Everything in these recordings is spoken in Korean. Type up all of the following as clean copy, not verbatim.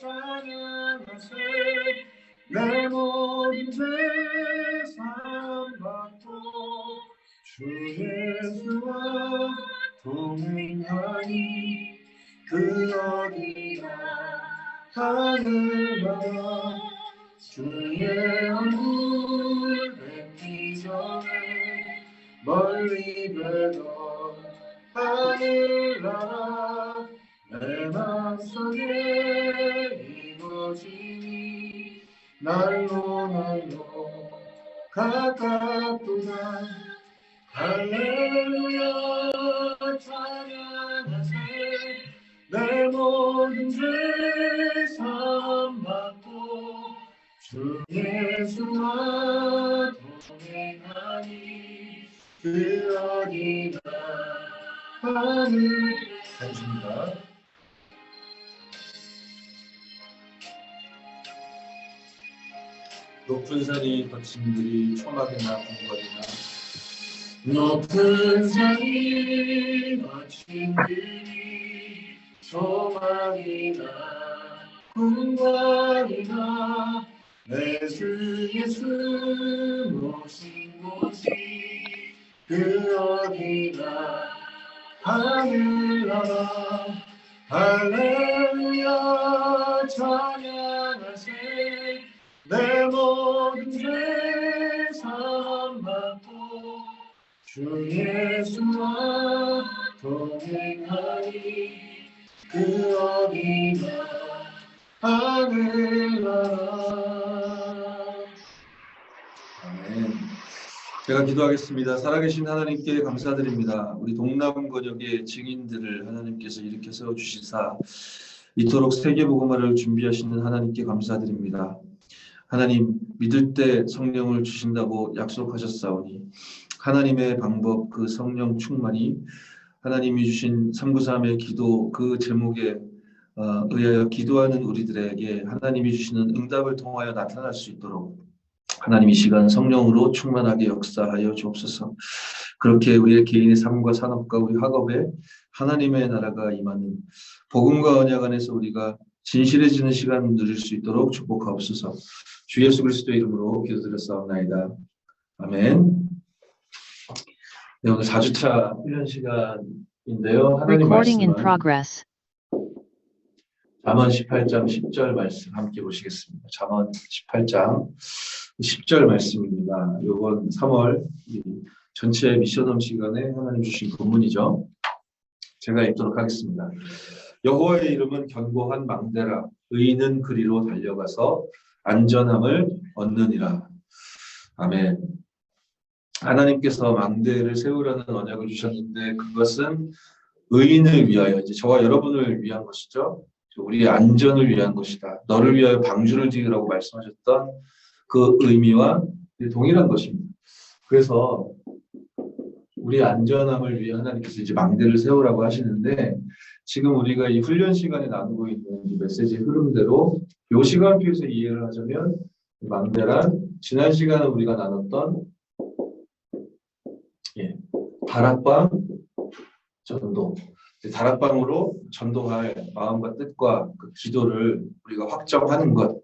찬양하세. 내 모든 죄 사함받고 주 예수와 동행하니 그 어디나 하늘나라 주의 얼굴 뵙기 전에 멀리 뵈던 하늘나라 내 맘속에 이루어지니 날로 가깝구나. 할렐루야 찬양하세. 내 모든 죄 사함받고 주 예수와 동행하니 그 어디나 하늘. 감사합니다. 높은 산이 거친 들이 초막이나 궁궐이나 높은 산이 거친 들이 초막이나 궁궐이나 내 주 예수 모신 곳이 그 어디나 하늘나라. 할렐루야 찬양하세. 내 모든 죄 사함받고 주 예수와 동행하니 그 어디나 하늘나라. 아멘. 제가 기도하겠습니다. 살아계신 하나님께 감사드립니다. 우리 동남권역의 증인들을 하나님께서 일으켜 세워주시사 이토록 세계복음화를 준비하시는 하나님께 감사드립니다. 하나님, 믿을 때 성령을 주신다고 약속하셨사오니 하나님의 방법, 그 성령 충만이 하나님이 주신 393의 기도 그 제목에 의하여 기도하는 우리들에게 하나님이 주시는 응답을 통하여 나타날 수 있도록 하나님 이 시간 성령으로 충만하게 역사하여 주옵소서. 그렇게 우리의 개인의 삶과 산업과 우리 학업에 하나님의 나라가 임하는 복음과 언약 안에서 우리가 진실해지는 시간 누릴 수 있도록 축복하옵소서. 주 예수 그리스도의 이름으로 기도드렸사옵나이다. 아멘. 네, 오늘 4주차 훈련 시간인데요. 하나님 말씀은 잠언 18장 10절 말씀 함께 보시겠습니다. 잠언 18장 10절 말씀입니다. 이번 3월 전체 미션홈 시간에 하나님 주신 본문이죠. 제가 읽도록 하겠습니다. 여호와의 이름은 견고한 망대라. 의인은 그리로 달려가서 안전함을 얻느니라. 아멘. 하나님께서 망대를 세우라는 언약을 주셨는데 그것은 의인을 위하여, 이제 저와 여러분을 위한 것이죠. 우리의 안전을 위한 것이다. 너를 위하여 방주를 지으라고 말씀하셨던 그 의미와 동일한 것입니다. 그래서 우리의 안전함을 위해 하나님께서 이제 망대를 세우라고 하시는데, 지금 우리가 이 훈련 시간에 나누고 있는 이 메시지의 흐름대로 이 시간표에서 이해를 하자면, 망대란 지난 시간에 우리가 나눴던 다락방 전도, 다락방으로 전도할 마음과 뜻과 그 기도를 우리가 확정하는 것,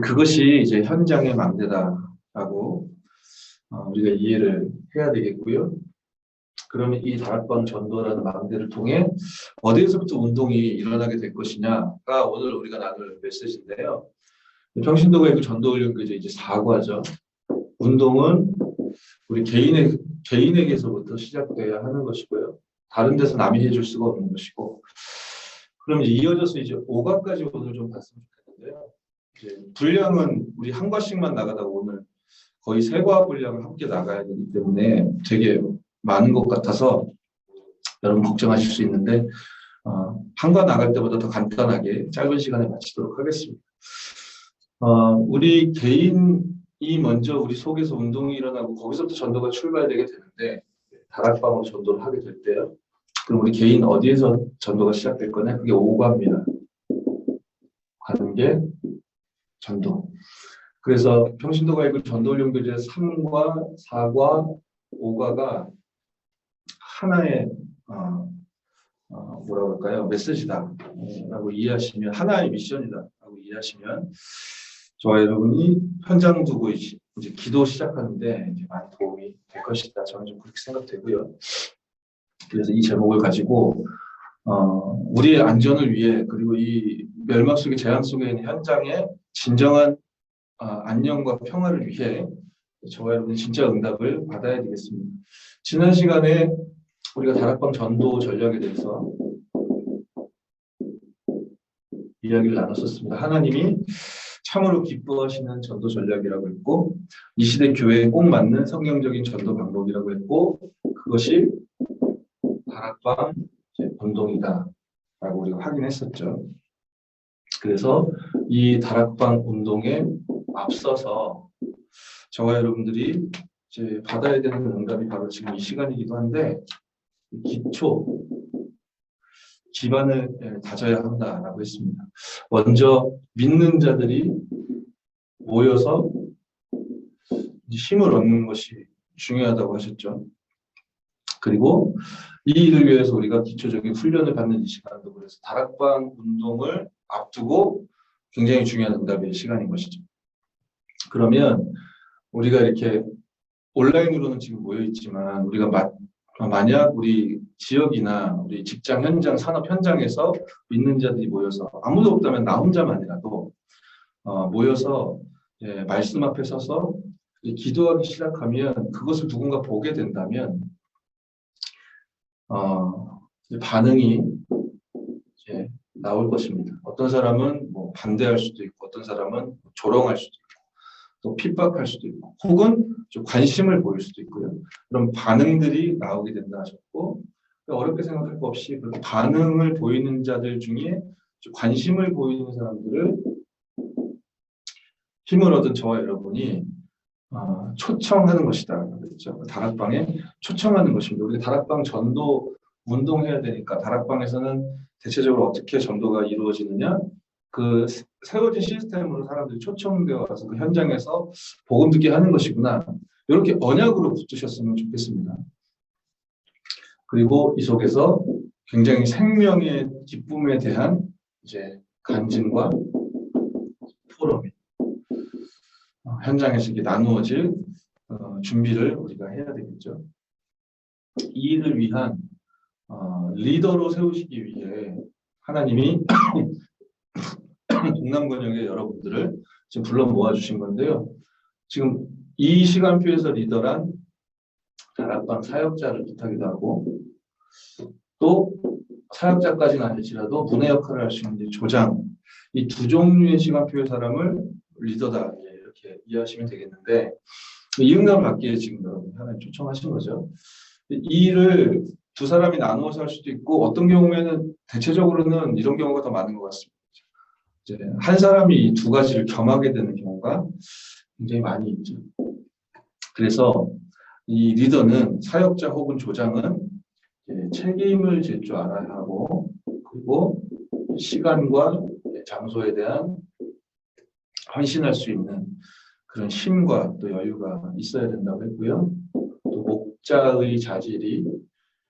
그것이 이제 현장의 망대다라고 우리가 이해를 해야 되겠고요. 그러면 이 다락방 전도라는 망대를 통해 어디에서부터 운동이 일어나게 될 것이냐가 오늘 우리가 나눌 메시지인데요. 평신도가 전도 훈련 교제 이제 4과죠. 운동은 우리 개인에게서부터 시작돼야 하는 것이고요. 다른 데서 남이 해줄 수가 없는 것이고, 그럼 이제 이어져서 이제 5과까지 오늘 좀 봤으면 좋겠는데요. 이제 분량은 우리 한 과씩만 나가다가 오늘 거의 3과 분량을 함께 나가야 되기 때문에 되게 많은 것 같아서 여러분 걱정하실 수 있는데, 한 과 나갈 때보다 더 간단하게 짧은 시간에 마치도록 하겠습니다. 우리 개인이 먼저 우리 속에서 운동이 일어나고 거기서부터 전도가 출발되게 되는데, 다락방으로 전도를 하게 될 때요. 그럼 우리 개인 어디에서 전도가 시작될 거냐? 그게 5과입니다. 관계, 전도. 그래서 평신도가 읽을 전도훈련 교재 3과, 4과, 5과가 하나의 뭐라고 할까요? 메시지다 라고 이해하시면, 하나의 미션이다 라고 이해하시면 저와 여러분이 현장 두고 이제 기도 시작하는데 이제 많이 도움이 될 것이다. 저는 좀 그렇게 생각되고요. 그래서 이 제목을 가지고 우리의 안전을 위해, 그리고 이 멸망 속의 재앙 속에 있는 현장의 진정한 안녕과 평화를 위해 저와 여러분 진짜 응답을 받아야 되겠습니다. 지난 시간에 우리가 다락방 전도 전략에 대해서 이야기를 나눴었습니다. 하나님이 참으로 기뻐하시는 전도 전략이라고 했고, 이 시대 교회에 꼭 맞는 성경적인 전도 방법이라고 했고, 그것이 다락방 운동이다 라고 우리가 확인했었죠. 그래서 이 다락방 운동에 앞서서 저와 여러분들이 이제 받아야 되는 응답이 바로 지금 이 시간이기도 한데, 기초 기반을 다져야 한다라고 했습니다. 먼저 믿는 자들이 모여서 힘을 얻는 것이 중요하다고 하셨죠. 그리고 이 일을 위해서 우리가 기초적인 훈련을 받는 이 시간도, 그래서 다락방 운동을 앞두고 굉장히 중요한 응답의 시간인 것이죠. 그러면 우리가 이렇게 온라인으로는 지금 모여 있지만, 우리가 만약 우리 지역이나 우리 직장 현장, 산업 현장에서 믿는 자들이 모여서, 아무도 없다면 나 혼자만이라도 모여서 말씀 앞에 서서 기도하기 시작하면, 그것을 누군가 보게 된다면 반응이 이제 나올 것입니다. 어떤 사람은 뭐 반대할 수도 있고, 어떤 사람은 조롱할 수도 있고, 또 핍박할 수도 있고, 혹은 좀 관심을 보일 수도 있고요. 그런 반응들이 나오게 된다 하셨고, 어렵게 생각할 거 없이 그렇게 반응을 보이는 자들 중에 좀 관심을 보이는 사람들을 힘을 얻은 저와 여러분이 초청하는 것이다. 그렇죠? 다락방에 초청하는 것입니다. 우리가 다락방 전도 운동해야 되니까, 다락방에서는 대체적으로 어떻게 전도가 이루어지느냐? 그 세워진 시스템으로 사람들이 초청되어 와서 그 현장에서 복음 듣게 하는 것이구나. 이렇게 언약으로 붙으셨으면 좋겠습니다. 그리고 이 속에서 굉장히 생명의 기쁨에 대한 이제 간증과 포럼이 현장에서 이렇게 나누어질 준비를 우리가 해야 되겠죠. 이 일을 위한 리더로 세우시기 위해 하나님이 동남권역의 여러분들을 지금 불러 모아주신 건데요. 지금 이 시간표에서 리더란 다락방 사역자를 뜻하기도 하고, 또 사역자까지는 아니지라도 문의 역할을 할 수 있는 조장, 이 두 종류의 시간표의 사람을 리더다 이렇게 이해하시면 되겠는데, 이 응답을 받기 위해 지금 여러분 하나님 초청하신 거죠. 이 일을 두 사람이 나누어서 할 수도 있고, 어떤 경우에는 대체적으로는 이런 경우가 더 많은 것 같습니다. 이제 한 사람이 이 두 가지를 겸하게 되는 경우가 굉장히 많이 있죠. 그래서 이 리더는, 사역자 혹은 조장은 책임을 질 줄 알아야 하고, 그리고 시간과 장소에 대한 헌신할 수 있는 그런 힘과 또 여유가 있어야 된다고 했고요. 또 목자의 자질이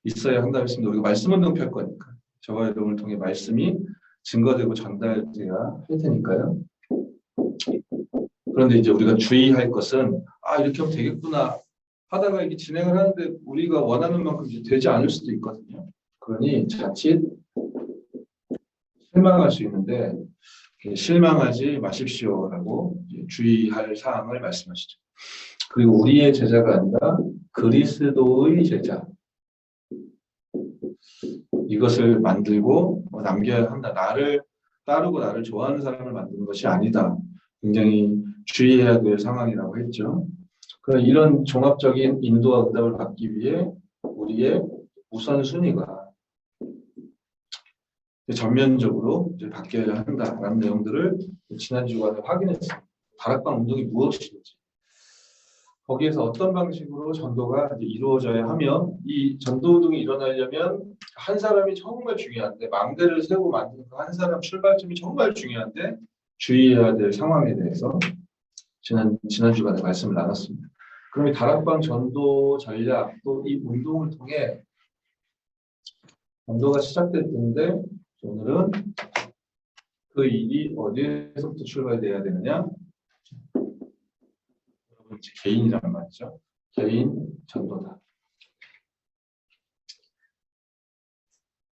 있어야 한다고 했습니다. 우리가 말씀 운동 펼 거니까, 저와 여러분을 통해 말씀이 증거되고 전달돼야 할 테니까요. 그런데 이제 우리가 주의할 것은, 이렇게 하면 되겠구나 하다가 이게 진행을 하는데 우리가 원하는 만큼 이제 되지 않을 수도 있거든요. 그러니 자칫 실망할 수 있는데, 실망하지 마십시오라고 주의할 사항을 말씀하시죠. 그리고 우리의 제자가 아니라 그리스도의 제자, 이것을 만들고 남겨야 한다. 나를 따르고 나를 좋아하는 사람을 만드는 것이 아니다. 굉장히 주의해야 될 상황이라고 했죠. 그럼 이런 종합적인 인도와 응답을 받기 위해 우리의 우선순위가 전면적으로 이제 바뀌어야 한다라는 내용들을 지난 주간에 확인했습니다. 다락방 운동이 무엇인지, 거기에서 어떤 방식으로 전도가 이제 이루어져야 하며, 이 전도 운동이 일어나려면 한 사람이 정말 중요한데, 망대를 세우고 만드는 그 한 사람 출발점이 정말 중요한데, 주의해야 될 상황에 대해서 지난 주간에 말씀을 나눴습니다. 그럼 이 다락방 전도 전략, 또 이 운동을 통해 전도가 시작됐는데 오늘은 그 일이 어디에서부터 출발돼야 되느냐? 여러분 이제 개인이란 말이죠. 개인 전도다.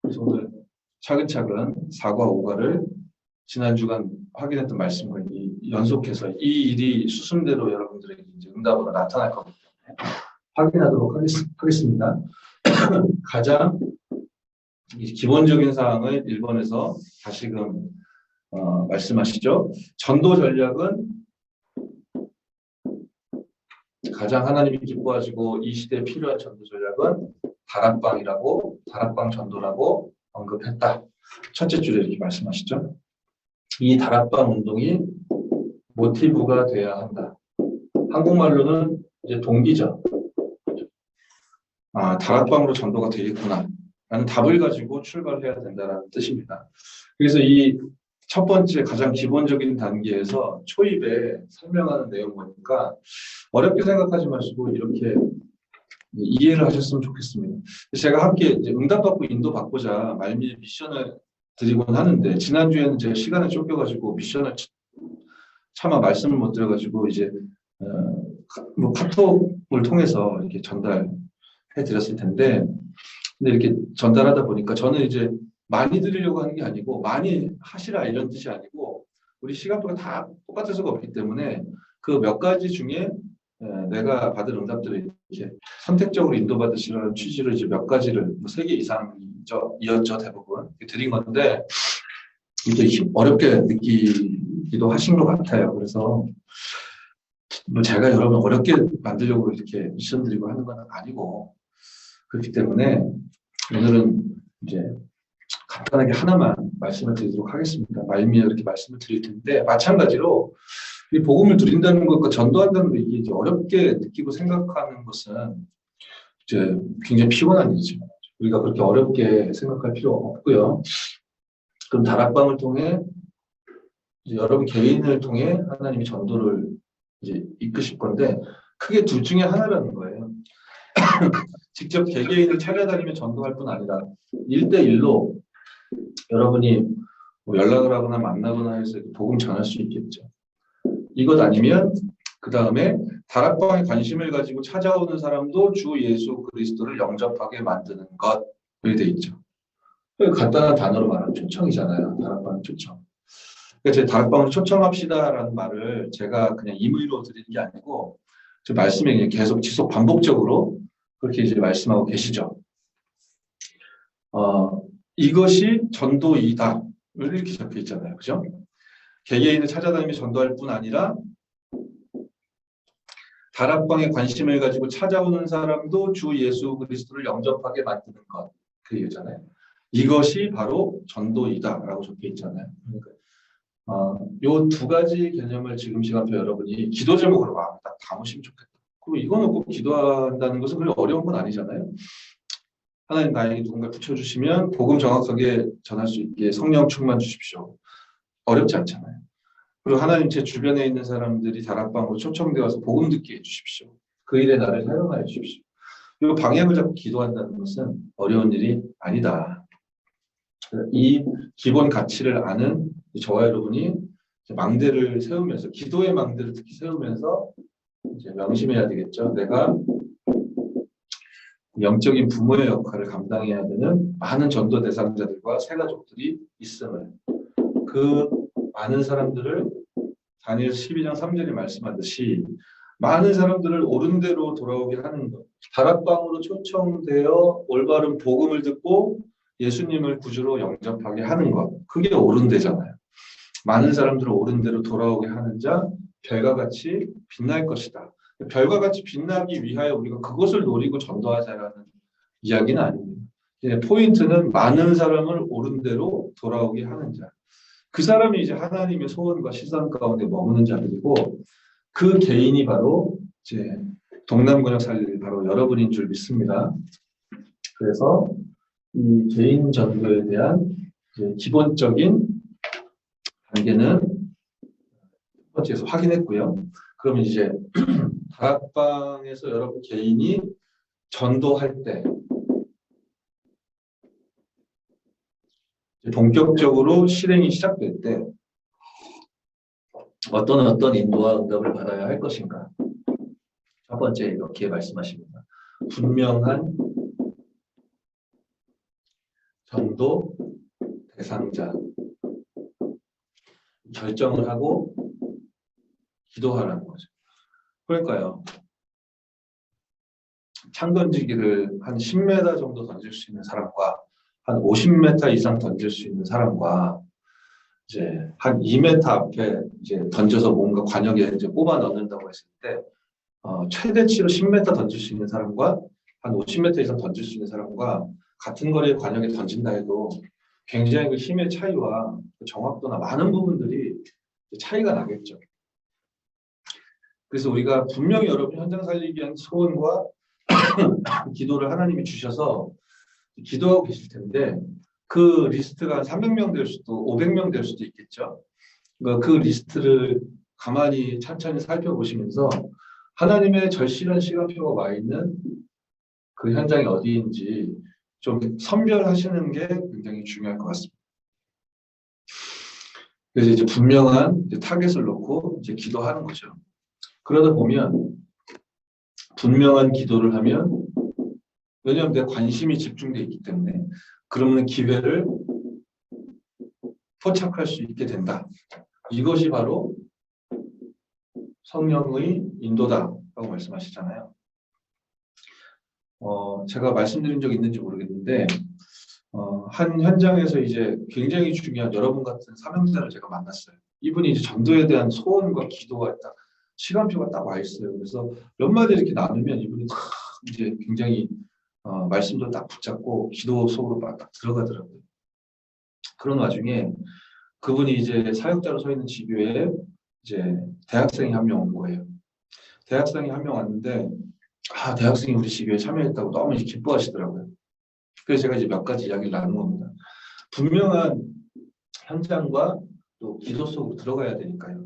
그래서 오늘 차근차근 4과 5과를 지난 주간 확인했던 말씀과 연속해서 이 일이 수순대로 여러분들에게 이제 응답으로 나타날 거기 때문에 확인하도록 하겠습니다. 가장 기본적인 사항을 1번에서 다시금 말씀하시죠. 전도 전략은 가장 하나님이 기뻐하시고 이 시대에 필요한 전도 전략은 다락방 전도라고 언급했다. 첫째 줄에 이렇게 말씀하시죠. 이 다락방 운동이 모티브가 돼야 한다. 한국말로는 이제 동기죠. 다락방으로 전도가 되겠구나 라는 답을 가지고 출발해야 된다는 뜻입니다. 그래서 이 첫 번째 가장 기본적인 단계에서 초입에 설명하는 내용 보니까 어렵게 생각하지 마시고 이렇게 이해를 하셨으면 좋겠습니다. 제가 함께 이제 응답받고 인도받고자 말미에 미션을 드리곤 하는데 지난주에는 제가 시간을 쫓겨가지고 미션을 차마 말씀을 못 드려가지고 이제 뭐 카톡을 통해서 이렇게 전달해 드렸을 텐데 근데 이렇게 전달하다 보니까 저는 이제 많이 드리려고 하는 게 아니고 많이 하시라 이런 뜻이 아니고 우리 시간표가 다 똑같을 수가 없기 때문에 그 몇 가지 중에 내가 받은 응답들을 이렇게 선택적으로 인도받으시라는 취지로 이제 몇 가지를 뭐 3개 이상이었죠 대부분 드린 건데 이제 어렵게 느끼기도 하신 것 같아요. 그래서 뭐 제가 여러분 어렵게 만들려고 이렇게 미션 드리고 하는 건 아니고 그렇기 때문에 오늘은 이제 간단하게 하나만 말씀을 드리도록 하겠습니다. 말미에 이렇게 말씀을 드릴 텐데 마찬가지로 이 복음을 드린다는 것과 전도한다는 것 이게 이제 어렵게 느끼고 생각하는 것은 이제 굉장히 피곤한 일이죠. 우리가 그렇게 어렵게 생각할 필요 없고요. 그럼 다락방을 통해 이제 여러분 개인을 통해 하나님이 전도를 이제 이끄실 건데 크게 둘 중에 하나라는 거예요. 직접 개개인을 찾아다니며 전도할 뿐 아니라 1대1로 여러분이 뭐 연락을 하거나 만나거나 해서 복음 전할 수 있겠죠. 이것 아니면 그 다음에 다락방에 관심을 가지고 찾아오는 사람도 주 예수 그리스도를 영접하게 만드는 것이 돼 있죠. 간단한 단어로 말하면 초청이잖아요. 다락방 초청. 그러니까 제 다락방을 초청합시다라는 말을 제가 그냥 임의로 드리는 게 아니고 제 말씀에 계속 지속 반복적으로 그렇게 이제 말씀하고 계시죠. 이것이 전도이다. 이렇게 적혀 있잖아요. 그죠? 개개인을 찾아다니며 전도할 뿐 아니라 다락방에 관심을 가지고 찾아오는 사람도 주 예수 그리스도를 영접하게 만드는 것. 그 얘기잖아요. 이것이 바로 전도이다라고 적혀 있잖아요. 요 두 가지 개념을 지금 시간표 여러분이 기도 제목으로 마음에 딱 담으시면 좋겠다. 그리고 이거는 꼭 기도한다는 것은 그렇게 어려운 건 아니잖아요. 하나님 나에게 누군가 붙여주시면 복음 정확하게 전할 수 있게 성령 충만 주십시오. 어렵지 않잖아요. 그리고 하나님 제 주변에 있는 사람들이 다락방으로 초청되어서 복음 듣게 해주십시오. 그 일에 나를 사용하여 주십시오. 이 방향을 잡고 기도한다는 것은 어려운 일이 아니다. 이 기본 가치를 아는 저와 여러분이 망대를 세우면서 기도의 망대를 특히 세우면서 이제 명심해야 되겠죠. 내가 영적인 부모의 역할을 감당해야 되는 많은 전도 대상자들과 새가족들이 있음을 그 많은 사람들을 다니엘 12장 3절에 말씀하듯이 많은 사람들을 옳은 대로 돌아오게 하는 것 다락방으로 초청되어 올바른 복음을 듣고 예수님을 구주로 영접하게 하는 것 그게 옳은 대잖아요. 많은 사람들을 옳은 대로 돌아오게 하는 자 별과 같이 빛날 것이다. 별과 같이 빛나기 위하여 우리가 그것을 노리고 전도하자라는 이야기는 아닙니다. 포인트는 많은 사람을 옳은 대로 돌아오게 하는 자. 그 사람이 이제 하나님의 소원과 시선 가운데 머무는 자들이고 그 개인이 바로 이제 동남권역 살리는 바로 여러분인 줄 믿습니다. 그래서 이 개인 전도에 대한 이제 기본적인 단계는 첫 번째에서 확인했고요. 그럼 이제 다락방에서 여러분 개인이 전도할 때 본격적으로 실행이 시작될 때 어떤 인도와 응답을 받아야 할 것인가. 첫 번째 이렇게 말씀하십니다. 분명한 전도 대상자 결정을 하고 기도하라는 거죠. 그러니까요. 창 던지기를 한 10m 정도 던질 수 있는 사람과 한 50m 이상 던질 수 있는 사람과 이제 한 2m 앞에 이제 던져서 뭔가 관역에 이제 뽑아 넣는다고 했을 때 최대치로 10m 던질 수 있는 사람과 한 50m 이상 던질 수 있는 사람과 같은 거리의 관역에 던진다 해도 굉장히 그 힘의 차이와 그 정확도나 많은 부분들이 차이가 나겠죠. 그래서 우리가 분명히 여러분 현장 살리기 위한 소원과 기도를 하나님이 주셔서 기도하고 계실 텐데 그 리스트가 300명 될 수도 500명 될 수도 있겠죠. 그 리스트를 가만히 천천히 살펴보시면서 하나님의 절실한 시간표가 와 있는 그 현장이 어디인지 좀 선별하시는 게 굉장히 중요할 것 같습니다. 그래서 이제 분명한 이제 타겟을 놓고 이제 기도하는 거죠. 그러다 보면 분명한 기도를 하면 왜냐하면 내 관심이 집중되어 있기 때문에 그러면 기회를 포착할 수 있게 된다. 이것이 바로 성령의 인도다라고 말씀하시잖아요. 제가 말씀드린 적 있는지 모르겠는데 한 현장에서 이제 굉장히 중요한 여러분 같은 사명자를 제가 만났어요. 이분이 이제 전도에 대한 소원과 기도가 딱 시간표가 딱 와 있어요. 그래서 몇 마디 이렇게 나누면 이분이 딱 이제 굉장히 말씀도 딱 붙잡고 기도 속으로 딱 들어가더라고요. 그런 와중에 그분이 이제 사역자로 서 있는 지교에 이제 대학생이 한 명 온 거예요. 대학생이 한 명 왔는데 대학생이 우리 지교에 참여했다고 너무 이제 기뻐하시더라고요. 그래서 제가 이제 몇 가지 이야기를 나눈 겁니다. 분명한 현장과 또 기도 속으로 들어가야 되니까요.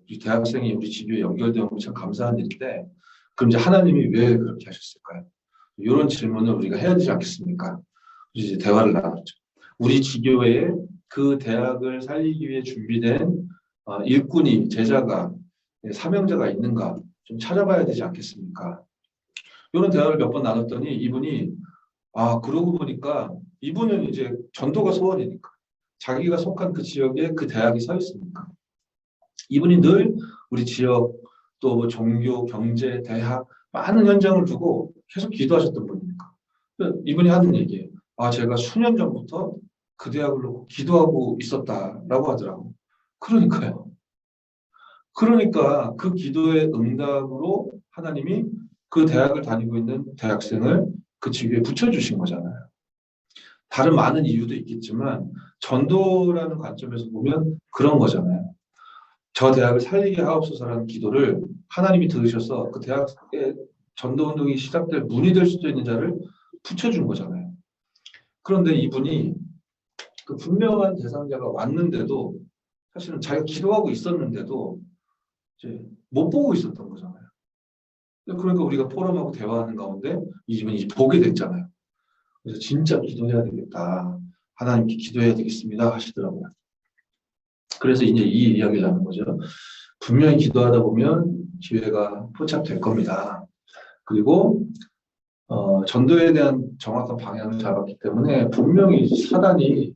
이 대학생이 우리 지교에 연결되면 참 감사한 일인데 그럼 이제 하나님이 왜 그렇게 하셨을까요? 이런 질문을 우리가 해야 되지 않겠습니까? 이제 대화를 나눴죠. 우리 지교회에 그 대학을 살리기 위해 준비된 일꾼이, 제자가, 사명자가 있는가 좀 찾아봐야 되지 않겠습니까? 이런 대화를 몇 번 나눴더니 이분이 그러고 보니까 이분은 이제 전도가 소원이니까 자기가 속한 그 지역에 그 대학이 서 있으니까 이분이 늘 우리 지역 또 뭐 종교, 경제, 대학 많은 현장을 두고 계속 기도하셨던 분이니까 이분이 하는 얘기예요. 제가 수년 전부터 그 대학을 놓고 기도하고 있었다라고 하더라고요. 그러니까요. 그러니까 그 기도의 응답으로 하나님이 그 대학을 다니고 있는 대학생을 그 지교에 붙여주신 거잖아요. 다른 많은 이유도 있겠지만 전도라는 관점에서 보면 그런 거잖아요. 저 대학을 살리게 하옵소서라는 기도를 하나님이 들으셔서 그 대학의 전도운동이 시작될 문이 될 수도 있는 자를 붙여준 거잖아요. 그런데 이분이 그 분명한 대상자가 왔는데도 사실은 자기가 기도하고 있었는데도 이제 못 보고 있었던 거잖아요. 그러니까 우리가 포럼하고 대화하는 가운데 이분이 이제 보게 됐잖아요. 그래서 진짜 기도해야 되겠다. 하나님께 기도해야 되겠습니다 하시더라고요. 그래서 이제 이 이야기를 하는 거죠. 분명히 기도하다 보면 기회가 포착될 겁니다. 그리고 전도에 대한 정확한 방향을 잡았기 때문에 분명히 사단이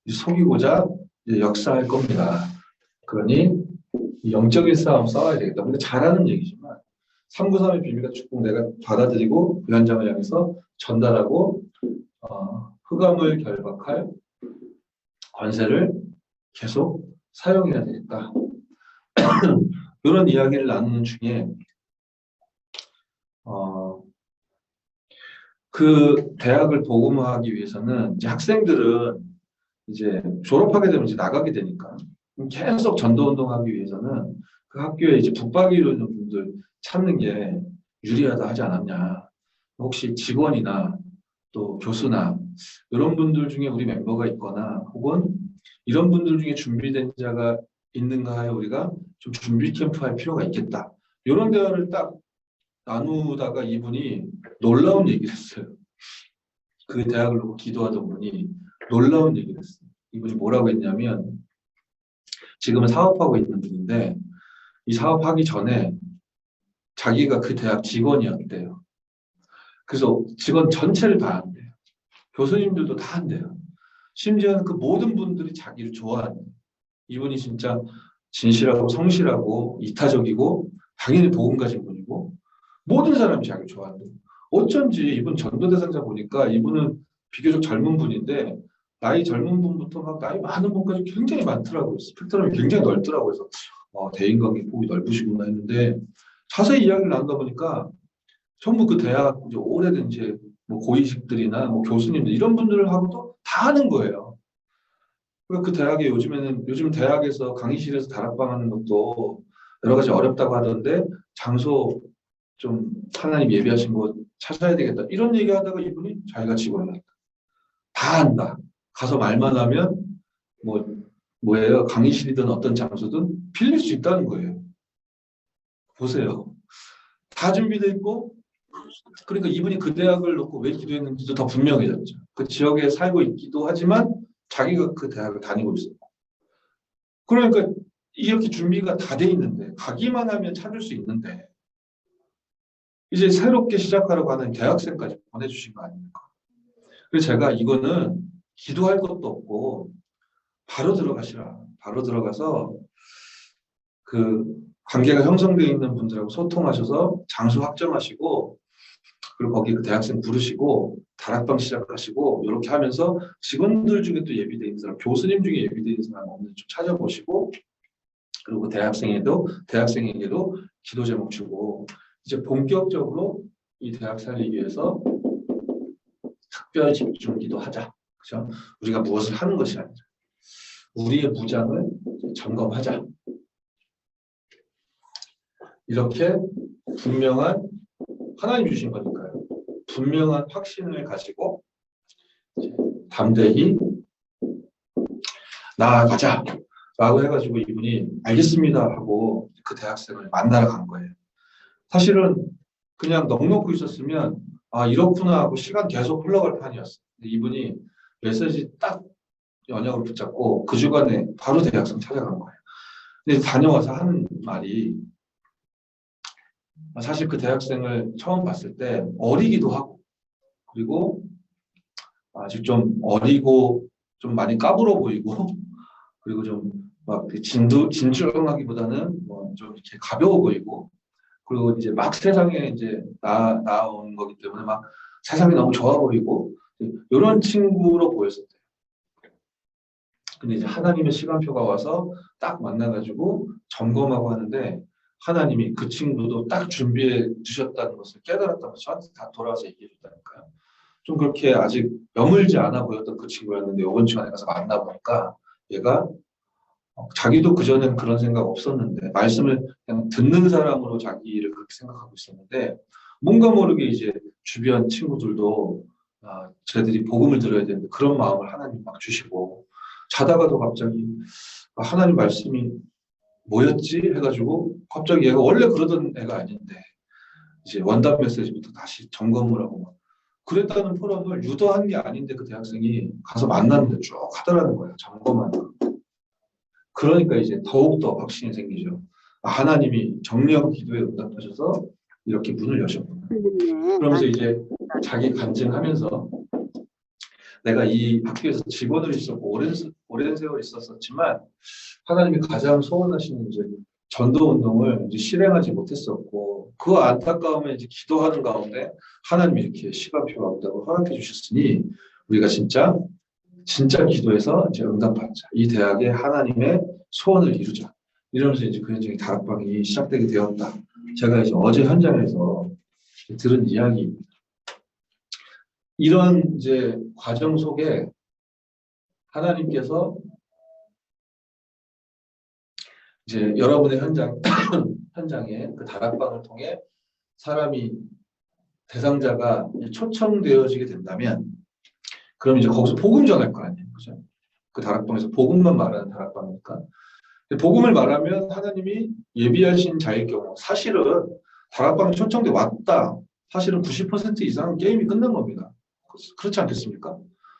속이고자 역사할 겁니다. 그러니 영적인 싸움 싸워야 되겠다. 근데 잘하는 얘기지만 393의 비밀과 축복 내가 받아들이고 그 현장을 향해서 전달하고 흑암을 결박할 권세를 계속 사용해야 되겠다. 이런 이야기를 나누는 중에 그 대학을 복음화하기 위해서는 이제 학생들은 이제 졸업하게 되면 이제 나가게 되니까 계속 전도운동하기 위해서는 그 학교에 이제 붙박이로 있는 분들 찾는 게 유리하다 하지 않았냐. 혹시 직원이나 또 교수나 이런 분들 중에 우리 멤버가 있거나 혹은 이런 분들 중에 준비된 자가 있는가 하여 우리가 좀 준비 캠프 할 필요가 있겠다. 이런 대화를 딱 나누다가 이분이 놀라운 얘기를 했어요. 그 대학을 놓고 기도하던 분이 놀라운 얘기를 했어요. 이분이 뭐라고 했냐면 지금은 사업하고 있는 분인데 이 사업하기 전에 자기가 그 대학 직원이었대요. 그래서 직원 전체를 다 한대요. 교수님들도 다 한대요. 심지어는 그 모든 분들이 자기를 좋아하는 이분이 진짜 진실하고 성실하고 이타적이고 당연히 복음 가진 분이고 모든 사람이 자기를 좋아한대요. 어쩐지 이분 전도 대상자 보니까 이분은 비교적 젊은 분인데 나이 젊은 분부터 막 나이 많은 분까지 굉장히 많더라고요. 스펙트럼이 굉장히 넓더라고요. 그래서 대인관계 폭이 넓으시구나 했는데 자세히 이야기를 나누다 보니까 전부 그 대학 이제 오래된 이제 뭐 고위직들이나 뭐 교수님들 이런 분들하고도 다 하는 거예요. 그 대학에 요즘 대학에서 강의실에서 다락방 하는 것도 여러 가지 어렵다고 하던데 장소 좀 하나님 예비하신 곳 찾아야 되겠다 이런 얘기하다가 이분이 자기가 직원이다 다 한다 가서 말만 하면 뭐예요 강의실이든 어떤 장소든 빌릴 수 있다는 거예요. 보세요. 다 준비돼 있고 그러니까 이분이 그 대학을 놓고 왜 기도했는지도 더 분명해졌죠. 그 지역에 살고 있기도 하지만 자기가 그 대학을 다니고 있었고 그러니까 이렇게 준비가 다 돼 있는데 가기만 하면 찾을 수 있는데 이제 새롭게 시작하려고 하는 대학생까지 보내주신 거 아닙니까? 그래서 제가 이거는 기도할 것도 없고 바로 들어가시라. 바로 들어가서 그 관계가 형성되어 있는 분들하고 소통하셔서 장소 확정하시고 그리고 거기 그 대학생 부르시고 다락방 시작하시고 이렇게 하면서 직원들 중에 또 예비되어 있는 사람, 교수님 중에 예비되어 있는 사람 없는지 좀 찾아보시고 그리고 대학생에게도 기도 제목 주고 이제 본격적으로 이 대학 살리기 위해서 특별 집중 기도하자. 그죠? 우리가 무엇을 하는 것이 아니라 우리의 무장을 점검하자. 이렇게 분명한 하나님 주신 거니까요. 분명한 확신을 가지고 담대히 나아가자 라고 해가지고 이분이 알겠습니다 하고 그 대학생을 만나러 간 거예요. 사실은 그냥 넋놓고 있었으면 아 이렇구나 하고 시간 계속 흘러갈 판이었어요. 근데 이분이 메시지 딱 연약을 붙잡고 그 주간에 바로 대학생 찾아간 거예요. 근데 다녀와서 하는 말이 사실 그 대학생을 처음 봤을 때 어리기도 하고 그리고 아직 좀 어리고 좀 많이 까불어 보이고 그리고 좀 막 진중하기보다는 뭐 좀 이렇게 가벼워 보이고 그리고 이제 막 세상에 이제 나온 거기 때문에 막 세상이 너무 좋아 보이고 이런 친구로 보였었대요. 근데 이제 하나님의 시간표가 와서 딱 만나가지고 점검하고 하는데 하나님이 그 친구도 딱 준비해 주셨다는 것을 깨달았다고 저한테 다 돌아와서 얘기해 줬다니까요. 좀 그렇게 아직 여물지 않아 보였던 그 친구였는데 이번 주간에 가서 만나보니까 얘가 자기도 그전엔 그런 생각 없었는데 말씀을 그냥 듣는 사람으로 자기를 그렇게 생각하고 있었는데 뭔가 모르게 이제 주변 친구들도 쟤들이 복음을 들어야 되는데 그런 마음을 하나님 막 주시고 자다가도 갑자기 하나님 말씀이 뭐였지? 해가지고 갑자기 얘가 원래 그러던 애가 아닌데 이제 원답 메시지부터 다시 점검을 하고 막 그랬다는 포럼을 유도한 게 아닌데 그 대학생이 가서 만났는데 쭉 하더라는 거예요. 점검하는 거. 그러니까 이제 더욱더 확신이 생기죠. 하나님이 정령 기도에 응답하셔서 이렇게 문을 여셨구나. 그러면서 이제 자기 간증하면서 내가 이 학교에서 직원으로 있었고 오랜 세월 있었지만 하나님이 가장 소원하시는 이제 전도 운동을 이제 실행하지 못했었고 그 안타까움에 이제 기도하는 가운데 하나님이 이렇게 시간표가 없다고 허락해 주셨으니 우리가 진짜 기도해서 이제 응답받자. 이 대학에 하나님의 소원을 이루자. 이러면서 이제 그 현장의 다락방이 시작되게 되었다. 제가 이제 어제 현장에서 들은 이야기입니다. 이런 이제 과정 속에 하나님께서 이제 여러분의 현장에 그 다락방을 통해 사람이 대상자가 초청되어지게 된다면 그럼 이제 거기서 복음 전할 거 아니에요. 그죠? 그 다락방에서 복음만 말하는 다락방이니까. 복음을 말하면 하나님이 예비하신 자일 경우 사실은 다락방에 초청돼 왔다. 사실은 90% 이상은 게임이 끝난 겁니다. 그렇지 않겠습니까?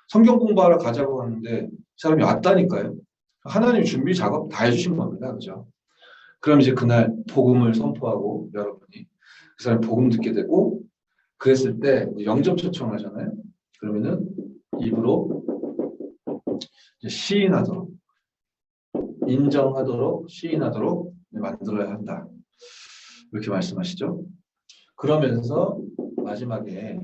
성경 공부하러 가자고 하는데 사람이 왔다니까요. 하나님 준비 작업 다 해주신 겁니다. 그죠? 그럼 이제 그날 복음을 선포하고 여러분이 그 사람이 복음 듣게 되고 그랬을 때 영접 초청하잖아요. 그러면은 입으로 이제 시인하도록 인정하도록 시인하도록 만들어야 한다. 이렇게 말씀하시죠. 그러면서 마지막에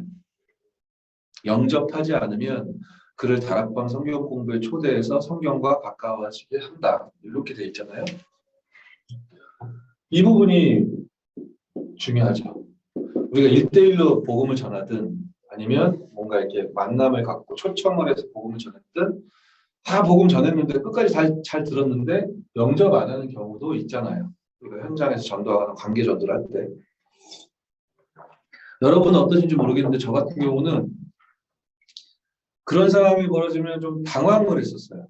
영접하지 않으면 그를 다락방 성경 공부에 초대해서 성경과 가까워지게 한다. 이렇게 돼 있잖아요. 이 부분이 중요하죠. 우리가 1대1로 복음을 전하든 아니면 뭔가 이렇게 만남을 갖고 초청을 해서 복음을 전했든 다 복음 전했는데 끝까지 잘 들었는데 영접 안 하는 경우도 있잖아요. 우리가 현장에서 전도하거나 관계 전도를 할 때. 여러분은 어떠신지 모르겠는데 저 같은 경우는 그런 상황이 벌어지면 좀 당황을 했었어요.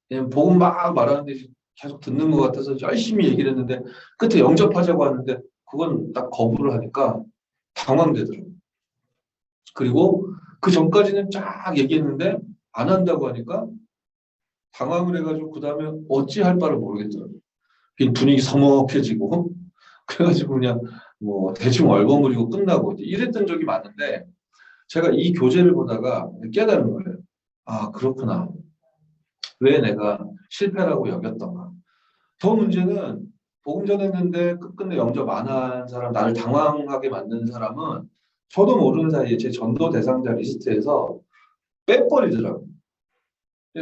그냥 복음 막 말하는데 계속 듣는 것 같아서 열심히 얘기를 했는데 끝에 영접하자고 하는데 그건 딱 거부를 하니까 당황되더라고요. 그리고 그 전까지는 쫙 얘기했는데 안 한다고 하니까 당황을 해가지고 그 다음에 어찌할 바를 모르겠더라고요. 분위기 서먹해지고 그래가지고 그냥 뭐 대충 얼버무리고 끝나고 이랬던 적이 많은데 제가 이 교재를 보다가 깨달은 거예요. 아, 그렇구나. 왜 내가 실패라고 여겼던가. 더 문제는 복음 전했는데 끝끝내 영접 안 한 사람, 나를 당황하게 만드는 사람은 저도 모르는 사이에 제 전도 대상자 리스트에서 빼버리더라고요.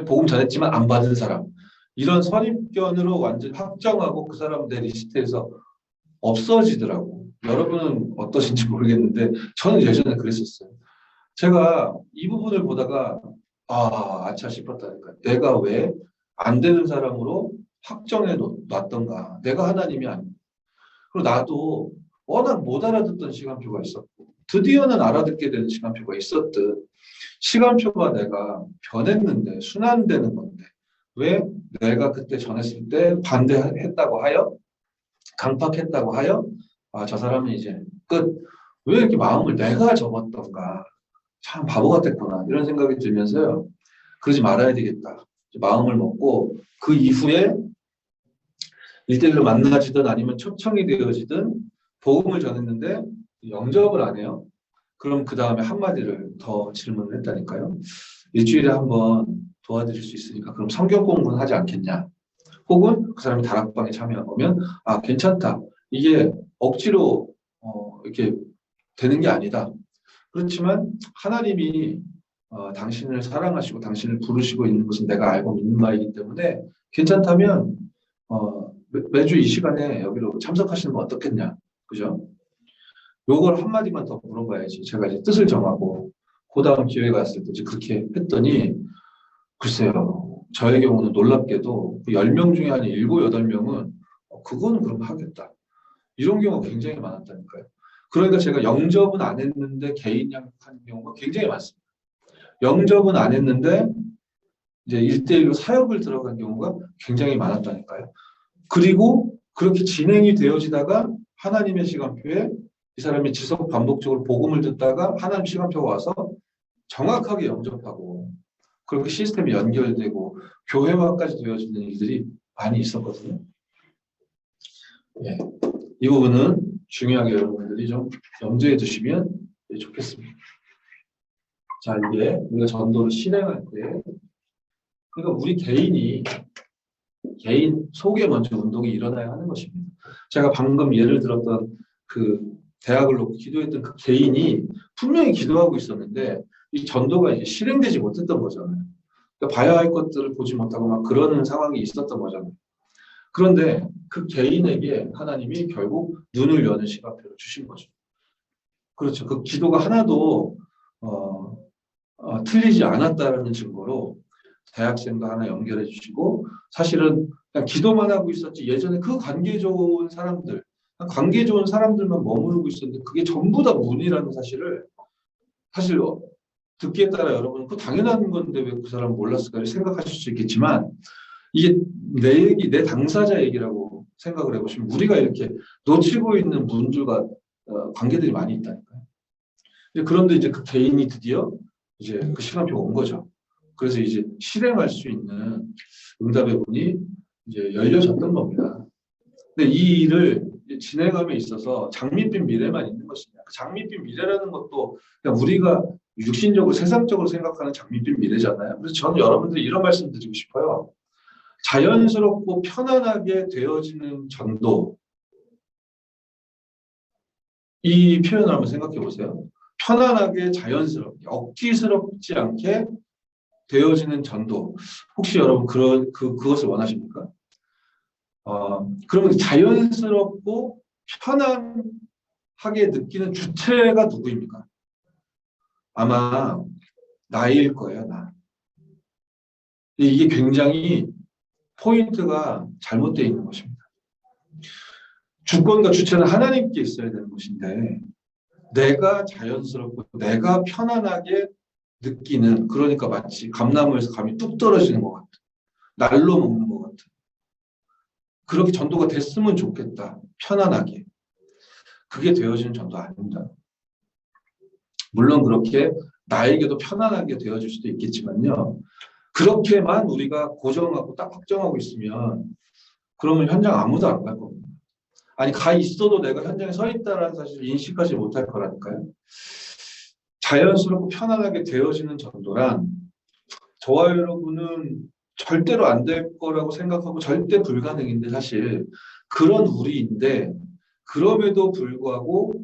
복음 전했지만 안 받은 사람. 이런 선입견으로 완전 확정하고 그 사람 내 리스트에서 없어지더라고. 여러분은 어떠신지 모르겠는데 저는 예전에 그랬었어요. 제가 이 부분을 보다가 아차 싶었다니까. 내가 왜 안 되는 사람으로 확정해 놨던가. 내가 하나님이 아니고. 그리고 나도 워낙 못 알아듣던 시간표가 있었고 드디어는 알아듣게 되는 시간표가 있었듯 시간표가 내가 변했는데 순환되는 건데 왜 내가 그때 전했을 때 반대했다고 하여 강팍했다고 하여 저 사람은 이제 끝. 왜 이렇게 마음을 내가 접었던가. 참 바보 같았구나 이런 생각이 들면서요. 그러지 말아야 되겠다. 마음을 먹고 그 이후에 1대1로 만나지든 아니면 초청이 되어지든 복음을 전했는데 영접을 안 해요. 그럼 그 다음에 한마디를 더 질문을 했다니까요. 일주일에 한번 도와드릴 수 있으니까 그럼 성경 공부는 하지 않겠냐. 혹은 그 사람이 다락방에 참여하면 괜찮다. 이게 억지로 이렇게 되는 게 아니다. 그렇지만 하나님이 당신을 사랑하시고 당신을 부르시고 있는 것은 내가 알고 믿는 바이기 때문에 괜찮다면 매주 이 시간에 여기로 참석하시는 건 어떻겠냐. 그죠? 요걸 한마디만 더 물어봐야지. 제가 이제 뜻을 정하고 그 다음 기회가 왔을 때 그렇게 했더니 글쎄요. 저의 경우는 놀랍게도 10명 중에 한 7, 8명은 그거는 그럼 하겠다. 이런 경우가 굉장히 많았다니까요. 그러니까 제가 영접은 안 했는데 개인 양육하는 경우가 굉장히 많습니다. 영접은 안 했는데 이제 1대1로 사역을 들어간 경우가 굉장히 많았다니까요. 그리고 그렇게 진행이 되어지다가 하나님의 시간표에 이 사람이 지속 반복적으로 복음을 듣다가 하나님 시간표가 와서 정확하게 영접하고 그렇게 시스템이 연결되고 교회화까지 되어지는 일들이 많이 있었거든요. 예. 이 부분은 중요하게 여러분들이 좀 염두에 두시면 좋겠습니다. 자, 이게 우리가 전도를 실행할 때 그러니까 우리 개인 속에 먼저 운동이 일어나야 하는 것입니다. 제가 방금 예를 들었던 그 대학을 놓고 기도했던 그 개인이 분명히 기도하고 있었는데 이 전도가 이제 실행되지 못했던 거잖아요. 그러니까 봐야 할 것들을 보지 못하고 막 그러는 상황이 있었던 거잖아요. 그런데 그 개인에게 하나님이 결국 눈을 여는 시간표를 주신 거죠. 그렇죠. 그 기도가 하나도 틀리지 않았다는 증거로 대학생도 하나 연결해 주시고 사실은 그냥 기도만 하고 있었지 예전에 그 관계 좋은 사람들만 머무르고 있었는데 그게 전부 다 문이라는 사실을 사실 듣기에 따라 여러분은 그 당연한 건데 왜 그 사람 몰랐을까 생각하실 수 있겠지만 이게 내 얘기, 내 당사자 얘기라고 생각을 해보시면 우리가 이렇게 놓치고 있는 분들과 관계들이 많이 있다니까요. 그런데 이제 그 개인이 드디어 이제 그 시간표가 온 거죠. 그래서 이제 실행할 수 있는 응답의 문이 이제 열려졌던 겁니다. 근데 이 일을 진행함에 있어서 장밋빛 미래만 있는 것이냐? 그 장밋빛 미래라는 것도 그냥 우리가 육신적으로 세상적으로 생각하는 장밋빛 미래잖아요. 그래서 저는 여러분들 이런 말씀 드리고 싶어요. 자연스럽고 편안하게 되어지는 전도. 이 표현을 한번 생각해 보세요. 편안하게 자연스럽게 억지스럽지 않게 되어지는 전도. 혹시 여러분 그것을 원하십니까? 그러면 자연스럽고 편안하게 느끼는 주체가 누구입니까? 아마 나일 거예요, 나. 이게 굉장히 포인트가 잘못되어 있는 것입니다. 주권과 주체는 하나님께 있어야 되는 것인데 내가 자연스럽고 내가 편안하게 느끼는, 그러니까 마치 감나무에서 감이 뚝 떨어지는 것 같은, 날로 먹는 것 같은, 그렇게 전도가 됐으면 좋겠다. 편안하게. 그게 되어지는 전도 아닙니다. 물론 그렇게 나에게도 편안하게 되어질 수도 있겠지만요. 그렇게만 우리가 고정하고 딱 확정하고 있으면 그러면 현장 아무도 안 갈 겁니다. 아니 가 있어도 내가 현장에 서 있다는 사실을 인식하지 못할 거라니까요. 자연스럽고 편안하게 되어지는 전도란 저와 여러분은 절대로 안 될 거라고 생각하고 절대 불가능인데 사실 그런 우리인데 그럼에도 불구하고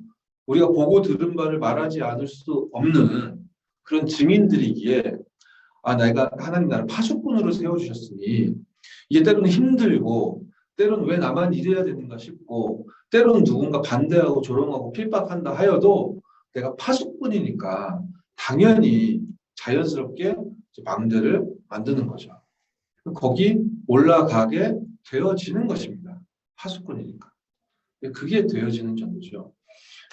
우리가 보고 들은 바를 말하지 않을 수 없는 그런 증인들이기에 내가 하나님 나를 파수꾼으로 세워주셨으니 이게 때로는 힘들고 때로는 왜 나만 이래야 되는가 싶고 때로는 누군가 반대하고 조롱하고 핍박한다 하여도 내가 파수꾼이니까 당연히 자연스럽게 망대를 만드는 거죠. 거기 올라가게 되어지는 것입니다. 파수꾼이니까. 그게 되어지는 전도죠.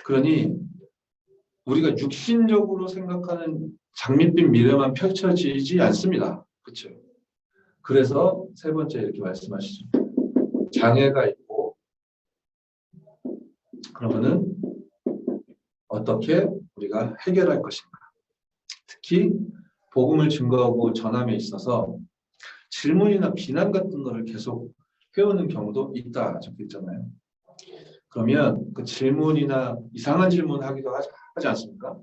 그러니 우리가 육신적으로 생각하는 장밋빛 미래만 펼쳐지지 않습니다. 그렇죠? 그래서 세 번째 이렇게 말씀하시죠. 장애가 있고 그러면은 어떻게 우리가 해결할 것인가. 특히 복음을 증거하고 전함에 있어서 질문이나 비난 같은 거를 계속 해오는 경우도 있다 적혀 있잖아요. 그러면 그 질문이나 이상한 질문 하기도 하지 않습니까?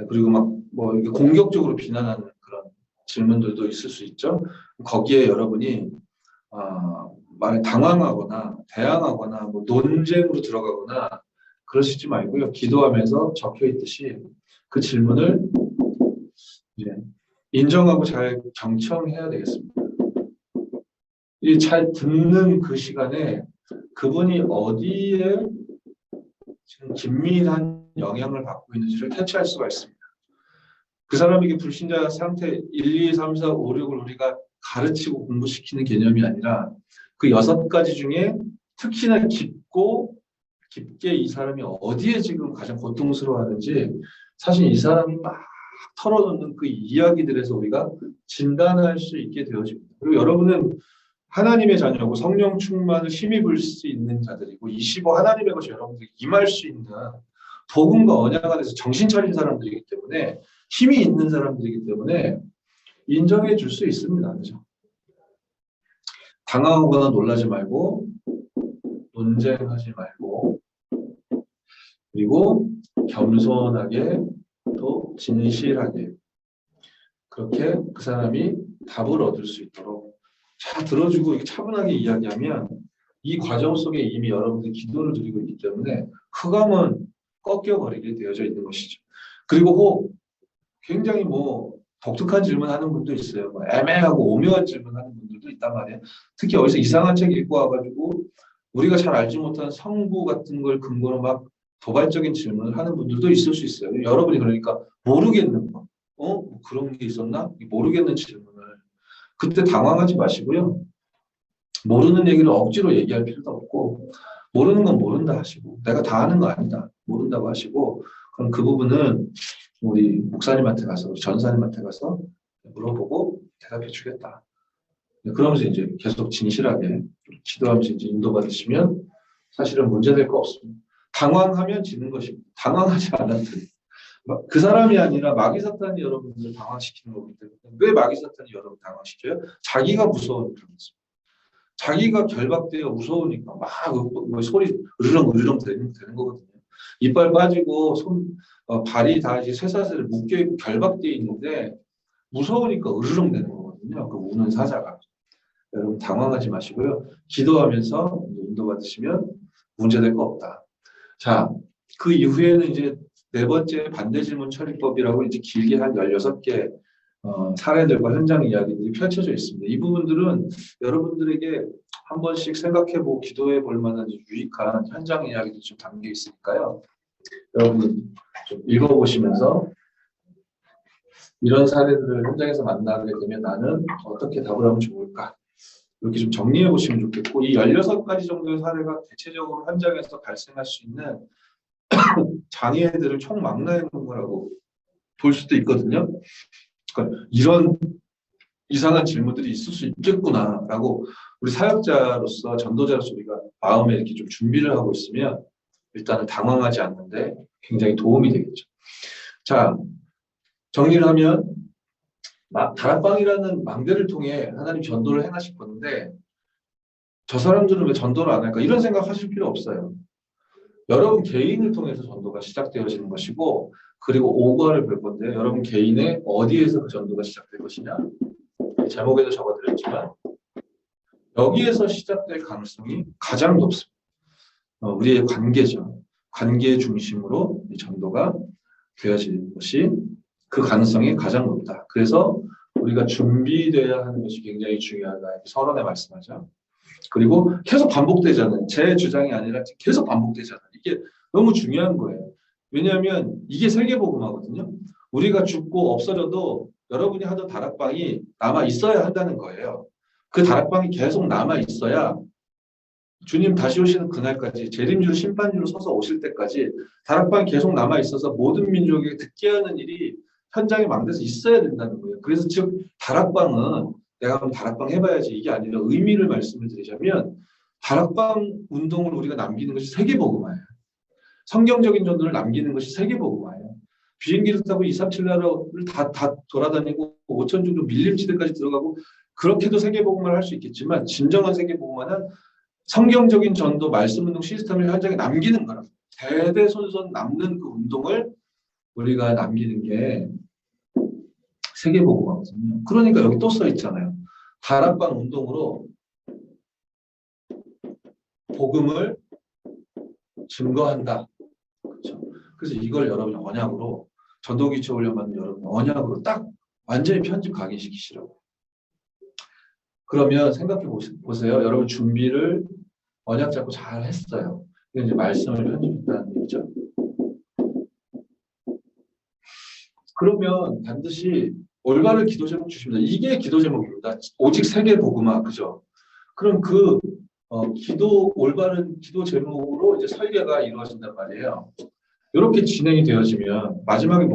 그리고 막 뭐 이게 공격적으로 비난하는 그런 질문들도 있을 수 있죠. 거기에 여러분이 말에 당황하거나 대항하거나 뭐 논쟁으로 들어가거나 그러시지 말고요. 기도하면서 적혀 있듯이 그 질문을 이제 인정하고 잘 경청해야 되겠습니다. 이 잘 듣는 그 시간에 그분이 어디에 지금 긴밀한 영향을 받고 있는지를 캐치할 수가 있습니다. 그 사람에게 불신자 상태 1, 2, 3, 4, 5, 6을 우리가 가르치고 공부시키는 개념이 아니라 그 6가지 중에 특히나 깊게 이 사람이 어디에 지금 가장 고통스러워하는지 사실 이 사람이 막 털어놓는 그 이야기들에서 우리가 진단할 수 있게 되어집니다. 그리고 여러분은 하나님의 자녀고 성령 충만을 힘입을 수 있는 자들이고 25 하나님의 것이 여러분들이 임할 수 있는 복음과 언약 안에서 정신 차린 사람들이기 때문에 힘이 있는 사람들이기 때문에 인정해 줄 수 있습니다. 그렇죠? 당황하거나 놀라지 말고 논쟁하지 말고 그리고 겸손하게 또 진실하게 그렇게 그 사람이 답을 얻을 수 있도록 잘 들어주고 이렇게 차분하게 이야기하면 이 과정 속에 이미 여러분들이 기도를 드리고 있기 때문에 흑암은 꺾여버리게 되어져 있는 것이죠. 그리고 굉장히 뭐 독특한 질문하는 분도 있어요. 뭐 애매하고 오묘한 질문하는 분들도 있단 말이에요. 특히 어디서 이상한 책 읽고 와가지고 우리가 잘 알지 못한 성부 같은 걸 근거로 막 도발적인 질문을 하는 분들도 있을 수 있어요. 여러분이 그러니까 모르겠는 거, 뭐 그런 게 있었나? 모르겠는 질문을 그때 당황하지 마시고요. 모르는 얘기를 억지로 얘기할 필요도 없고 모르는 건 모른다 하시고 내가 다 아는 거 아니다 모른다고 하시고 그럼 그 부분은 우리 목사님한테 가서 전사님한테 가서 물어보고 대답해 주겠다. 그러면서 이제 계속 진실하게 기도하면서 이제 인도받으시면 사실은 문제될 거 없습니다. 당황하면 지는 것입니다. 당황하지 않았더니 그 사람이 아니라 마귀 사탄이 여러분들을 당황시키는 거기 때문에. 왜 마귀 사탄이 여러분을 당황시켜요? 자기가 무서우니까. 자기가 결박되어 무서우니까 막 소리 으르렁 되는 거거든요. 이빨 빠지고 발이 다 이제 쇠사슬에 묶여있고 결박되어 있는데 무서우니까 으르렁 되는 거거든요. 그 우는 사자가. 여러분 당황하지 마시고요. 기도하면서 인도받으시면 문제될 거 없다. 자, 그 이후에는 이제 네 번째 반대질문 처리법이라고 이제 길게 한 16개 사례들과 현장 이야기들이 펼쳐져 있습니다. 이 부분들은 여러분들에게 한 번씩 생각해보고 기도해 볼 만한 유익한 현장 이야기들이 좀 담겨 있으니까요. 여러분 좀 읽어보시면서 이런 사례들을 현장에서 만나게 되면 나는 어떻게 답을 하면 좋을까? 이렇게 좀 정리해 보시면 좋겠고, 이 16가지 정도의 사례가 대체적으로 현장에서 발생할 수 있는 장애들을 총망라해 놓은 거라고 볼 수도 있거든요. 그러니까 이런 이상한 질문들이 있을 수 있겠구나라고 우리 사역자로서 전도자로서 우리가 마음에 이렇게 좀 준비를 하고 있으면 일단은 당황하지 않는데 굉장히 도움이 되겠죠. 자, 정리를 하면 다락방이라는 망대를 통해 하나님 전도를 행하실 건데 저 사람들은 왜 전도를 안 할까? 이런 생각 하실 필요 없어요. 여러분 개인을 통해서 전도가 시작되어지는 것이고, 그리고 오거를 볼 건데 여러분 개인의 어디에서 그 전도가 시작될 것이냐? 제목에도 적어드렸지만 여기에서 시작될 가능성이 가장 높습니다. 우리의 관계죠. 관계 중심으로 이 전도가 되어지는 것이 그 가능성이 가장 높다. 그래서 우리가 준비되어야 하는 것이 굉장히 중요하다. 서론에 말씀하죠. 그리고 계속 반복되잖아요. 제 주장이 아니라 계속 반복되잖아요. 이게 너무 중요한 거예요. 왜냐하면 이게 세계복음화거든요. 우리가 죽고 없어져도 여러분이 하던 다락방이 남아 있어야 한다는 거예요. 그 다락방이 계속 남아 있어야 주님 다시 오시는 그날까지, 재림주로 심판주로 서서 오실 때까지 다락방이 계속 남아 있어서 모든 민족에게 듣게 하는 일이 현장에 망대에서 있어야 된다는 거예요. 그래서 즉 다락방은 내가 한번 다락방 해봐야지 이게 아니라 의미를 말씀을 드리자면, 다락방 운동을 우리가 남기는 것이 세계복음화예요. 성경적인 전도를 남기는 것이 세계복음화예요. 비행기를 타고 2, 3, 7나라를 다 돌아다니고 5천 정도 밀림지대까지 들어가고 그렇게도 세계복음화를 할 수 있겠지만, 진정한 세계복음화는 성경적인 전도 말씀운동 시스템을 현장에 남기는 거라. 대대손손 남는 그 운동을 우리가 남기는 게 세계복음화거든요. 그러니까 여기 또 써 있잖아요. 다락방 운동으로 복음을 증거한다. 그렇죠? 그래서 이걸 여러분이 언약으로, 전도기초 훈련 받는 여러분 언약으로 딱 완전히 편집 각인시키시라고. 그러면 생각해 보세요. 여러분 준비를 언약 잡고 잘 했어요. 이게 이제 말씀을 편집했다는 얘기죠. 그러면 반드시 올바른 기도 제목 주십니다. 이게 기도 제목입니다. 오직 세계 복음화, 그죠? 그럼 그 올바른 기도 제목으로 이제 설계가 이루어진단 말이에요. 이렇게 진행이 되어지면 마지막에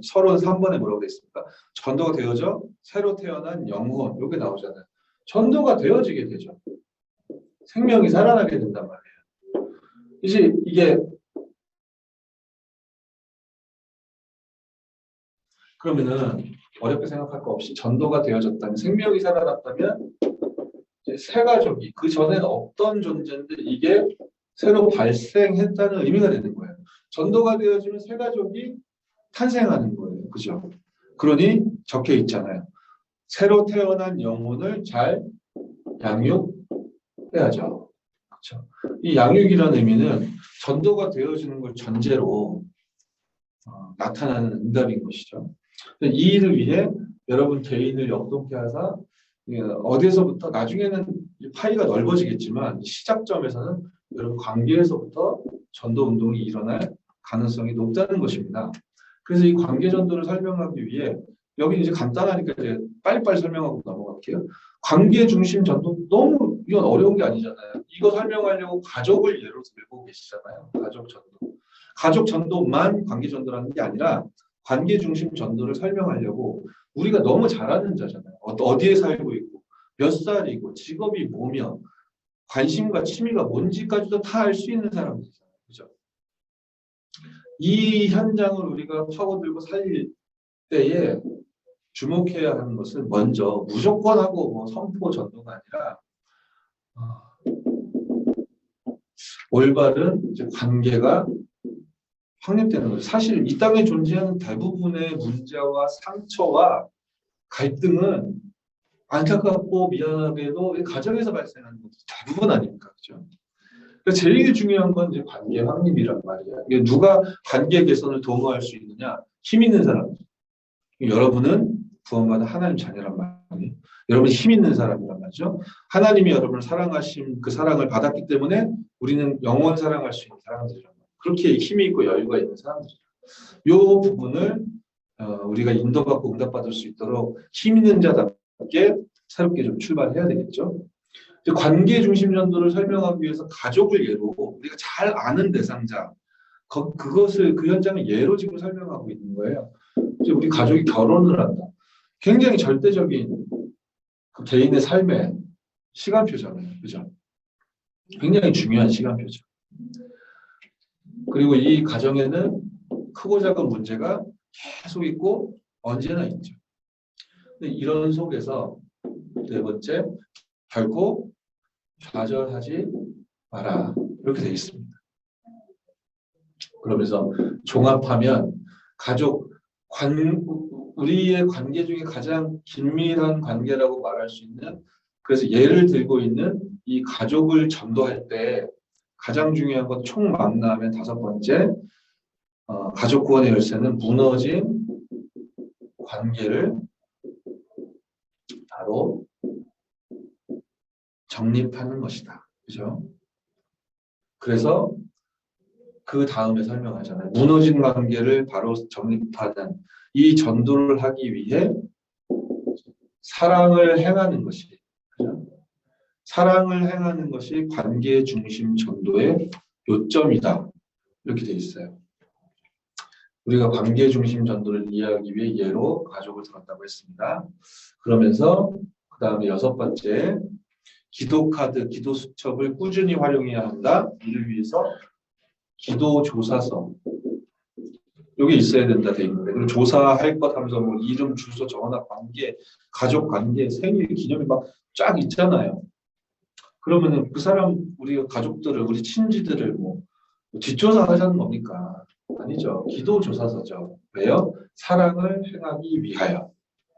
서론 3번에 뭐라고 되어 있습니까? 전도가 되어져 새로 태어난 영혼, 이게 나오잖아요. 전도가 되어지게 되죠. 생명이 살아나게 된단 말이에요. 이제 이게 그러면은 어렵게 생각할 거 없이 전도가 되어졌다면, 생명이 살아났다면 이제 새 가족이 그 전에는 없던 존재인데 이게 새로 발생했다는 의미가 되는 거예요. 전도가 되어지면 새 가족이 탄생하는 거예요. 그죠? 그러니 적혀 있잖아요. 새로 태어난 영혼을 잘 양육해야죠. 그렇죠? 이 양육이라는 의미는 전도가 되어지는 걸 전제로 나타나는 응답인 것이죠. 이 일을 위해 여러분 개인을 역동케 하사 어디에서부터 나중에는 파이가 넓어지겠지만 시작점에서는 여러분 관계에서부터 전도 운동이 일어날 가능성이 높다는 것입니다. 그래서 이 관계 전도를 설명하기 위해 여기 이제 간단하니까 이제 빨리빨리 설명하고 넘어갈게요. 관계 중심 전도 너무 이건 어려운 게 아니잖아요. 이거 설명하려고 가족을 예로 들고 계시잖아요. 가족 전도. 가족 전도만 관계 전도라는 게 아니라 관계 중심 전도를 설명하려고 우리가 너무 잘 아는 자잖아요. 어디에 살고 있고 몇 살이고 직업이 뭐며 관심과 취미가 뭔지까지도 다 알 수 있는 사람들이잖아요. 그죠? 이 현장을 우리가 파고들고 살릴 때에 주목해야 하는 것은 먼저 무조건 하고 뭐 선포 전도가 아니라 올바른 이제 관계가 확립되는 거죠. 사실 이 땅에 존재하는 대부분의 문제와 상처와 갈등은 안타깝고 미안하게도 가정에서 발생하는 것도 대부분 아닙니까? 그죠? 그러니까 제일 중요한 건 이제 관계 확립이란 말이에요. 이게 누가 관계 개선을 도모할 수 있느냐? 힘 있는 사람. 여러분은 구원받은 하나님 자녀란 말이에요. 여러분이 힘 있는 사람이란 말이죠. 하나님이 여러분을 사랑하신 그 사랑을 받았기 때문에 우리는 영원 사랑할 수 있는 사람들이란 말이에요. 그렇게 힘이 있고 여유가 있는 사람들이에요. 이 부분을 우리가 인도받고 응답받을 수 있도록 힘 있는 자답게 새롭게 좀 출발해야 되겠죠. 관계 중심 전도를 설명하기 위해서 가족을 예로 우리가 잘 아는 대상자 그것을 그 현장을 예로 지금 설명하고 있는 거예요. 이제 우리 가족이 결혼을 한다. 굉장히 절대적인 그 개인의 삶의 시간표잖아요. 그죠? 굉장히 중요한 시간표죠. 그리고 이 가정에는 크고 작은 문제가 계속 있고 언제나 있죠. 근데 이런 속에서 네 번째, 결코 좌절하지 마라. 이렇게 되어 있습니다. 그러면서 종합하면 가족, 우리의 관계 중에 가장 긴밀한 관계라고 말할 수 있는, 그래서 예를 들고 있는 이 가족을 전도할 때 가장 중요한 건 총 망라하면 다섯 번째, 가족 구원의 열쇠는 무너진 관계를 바로 정립하는 것이다. 그죠? 그래서 그 다음에 설명하잖아요. 무너진 관계를 바로 정립하는 이 전도를 하기 위해 사랑을 행하는 것이, 그죠? 사랑을 행하는 것이 관계 중심 전도의 요점이다. 이렇게 돼 있어요. 우리가 관계 중심 전도를 이해하기 위해 예로 가족을 들었다고 했습니다. 그러면서 그 다음에 여섯 번째, 기도 카드, 기도 수첩을 꾸준히 활용해야 한다. 이를 위해서 기도 조사서 여기 있어야 된다 돼 있는데, 그리고 조사할 것 하면서 뭐 이름, 주소, 전화, 관계, 가족 관계, 생일, 기념일 막 쫙 있잖아요. 그러면은 그 사람, 우리 가족들을, 우리 친지들을 뭐 뒷조사 하자는 겁니까? 아니죠. 기도 조사서죠. 왜요? 사랑을 행하기 위하여.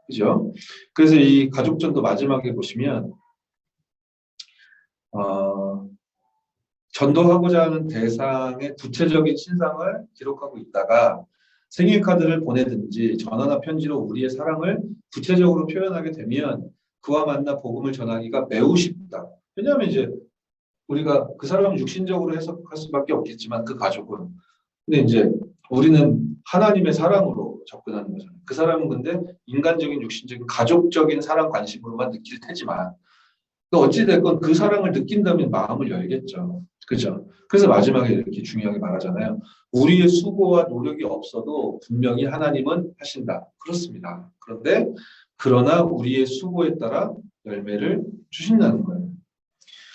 그죠? 그래서 이 가족전도 마지막에 보시면 전도하고자 하는 대상의 구체적인 신상을 기록하고 있다가 생일 카드를 보내든지 전화나 편지로 우리의 사랑을 구체적으로 표현하게 되면 그와 만나 복음을 전하기가 매우 쉽다. 왜냐하면 이제 우리가 그 사람을 육신적으로 해석할 수밖에 없겠지만 그 가족은, 근데 이제 우리는 하나님의 사랑으로 접근하는 거잖아요. 그 사람은 근데 인간적인 육신적인 가족적인 사랑 관심으로만 느낄 테지만 어찌됐건 그 사랑을 느낀다면 마음을 열겠죠. 그죠? 그래서 마지막에 이렇게 중요하게 말하잖아요. 우리의 수고와 노력이 없어도 분명히 하나님은 하신다. 그렇습니다. 그러나 우리의 수고에 따라 열매를 주신다는 거예요.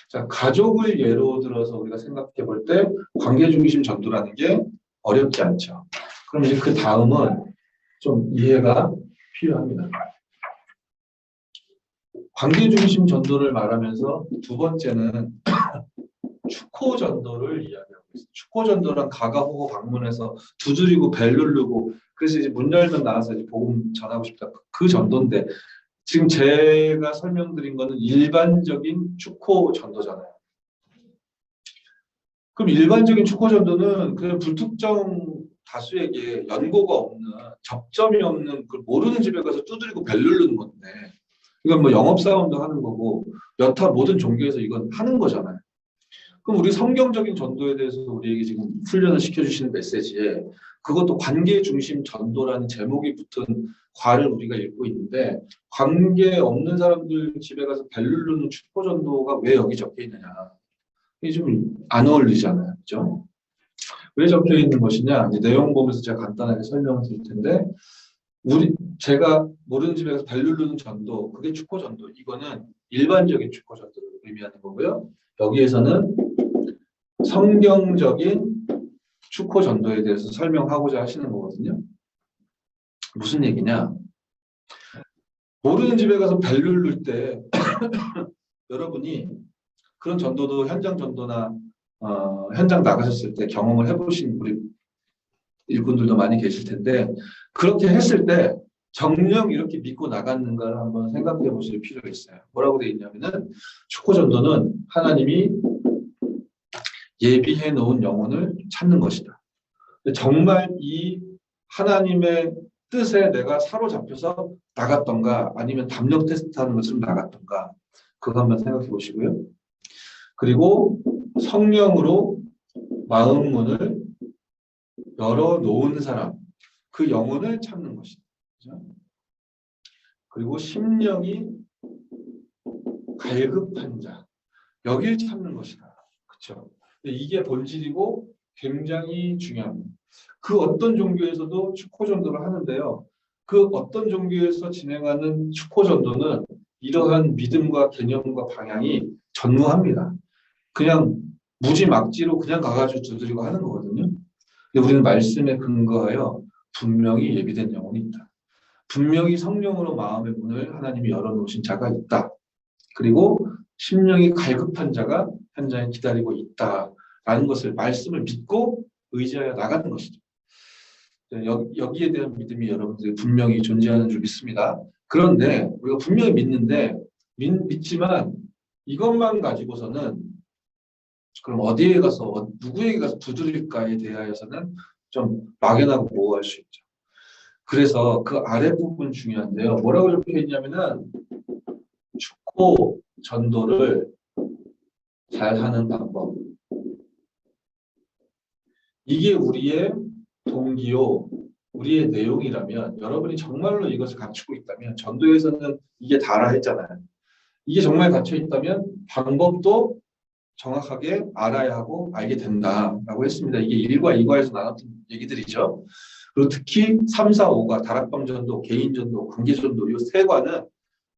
자, 가족을 예로 들어서 우리가 생각해 볼 때 관계 중심 전도라는 게 어렵지 않죠. 그럼 이제 그 다음은 좀 이해가 필요합니다. 관계 중심 전도를 말하면서 두 번째는 축호 전도를 이야기하고 있어요. 축호 전도란 가가호고 방문해서 두드리고 벨 누르고 그래서 이제 문 열면 나와서 이제 복음 전하고 싶다. 그 전도인데 지금 제가 설명드린 거는 일반적인 축호 전도잖아요. 그럼 일반적인 축호 전도는 그냥 불특정 다수에게 연고가 없는, 접점이 없는, 그 모르는 집에 가서 두드리고 벨 누르는 건데, 이건 뭐 영업사원도 하는 거고 여타 모든 종교에서 이건 하는 거잖아요. 그럼 우리 성경적인 전도에 대해서 우리에게 지금 훈련을 시켜주시는 메시지에 그것도 관계 중심 전도라는 제목이 붙은 과를 우리가 읽고 있는데, 관계 없는 사람들 집에 가서 벨 누르는 축복 전도가 왜 여기 적혀 있느냐. 이게 좀 안 어울리잖아요. 그죠? 왜 적혀 있는 것이냐. 이제 내용 보면서 제가 간단하게 설명을 드릴 텐데, 제가 모르는 집에 가서 벨 누르는 전도, 그게 축복 전도. 이거는 일반적인 축복 전도를 의미하는 거고요. 여기에서는 성경적인 축호 전도에 대해서 설명하고자 하시는 거거든요. 무슨 얘기냐? 모르는 집에 가서 벨 누를 때 여러분이 그런 전도도 현장 전도나 현장 나가셨을 때 경험을 해보신 우리 일꾼들도 많이 계실 텐데 그렇게 했을 때 정녕 이렇게 믿고 나갔는가를 한번 생각해 보실 필요가 있어요. 뭐라고 되어 있냐면은 축호 전도는 하나님이 예비해 놓은 영혼을 찾는 것이다. 정말 이 하나님의 뜻에 내가 사로잡혀서 나갔던가 아니면 담력 테스트하는 것처럼 나갔던가 그거 한번 생각해 보시고요. 그리고 성령으로 마음 문을 열어놓은 사람, 그 영혼을 찾는 것이다. 그렇죠? 그리고 심령이 갈급한 자, 여길 찾는 것이다. 그렇죠? 이게 본질이고 굉장히 중요합니다. 그 어떤 종교에서도 축호 전도를 하는데요. 그 어떤 종교에서 진행하는 축호 전도는 이러한 믿음과 개념과 방향이 전무합니다. 그냥 무지막지로 그냥 가가지고 두드리고 하는 거거든요. 근데 우리는 말씀에 근거하여 분명히 예비된 영혼이 있다. 분명히 성령으로 마음의 문을 하나님이 열어놓으신 자가 있다. 그리고 심령이 갈급한 자가 현장에 기다리고 있다라는 것을 말씀을 믿고 의지하여 나가는 것이죠. 여기에 대한 믿음이 여러분들이 분명히 존재하는 줄 믿습니다. 그런데 우리가 분명히 믿는데 믿지만 이것만 가지고서는 그럼 어디에 가서 누구에게 가서 두드릴까에 대하여서는 좀 막연하고 모호할 수 있죠. 그래서 그 아래 부분 중요한데요. 뭐라고 적혀 있냐면은 축호 전도를 잘하는 방법. 이게 우리의 동기요, 우리의 내용이라면 여러분이 정말로 이것을 갖추고 있다면 전도에서는 이게 다라 했잖아요. 이게 정말 갖춰 있다면 방법도 정확하게 알아야 하고 알게 된다라고 했습니다. 이게 1과 2과에서 나눴던 얘기들이죠. 그리고 특히 3, 4, 5과 다락방 전도, 개인 전도, 관계 전도 이 세 과는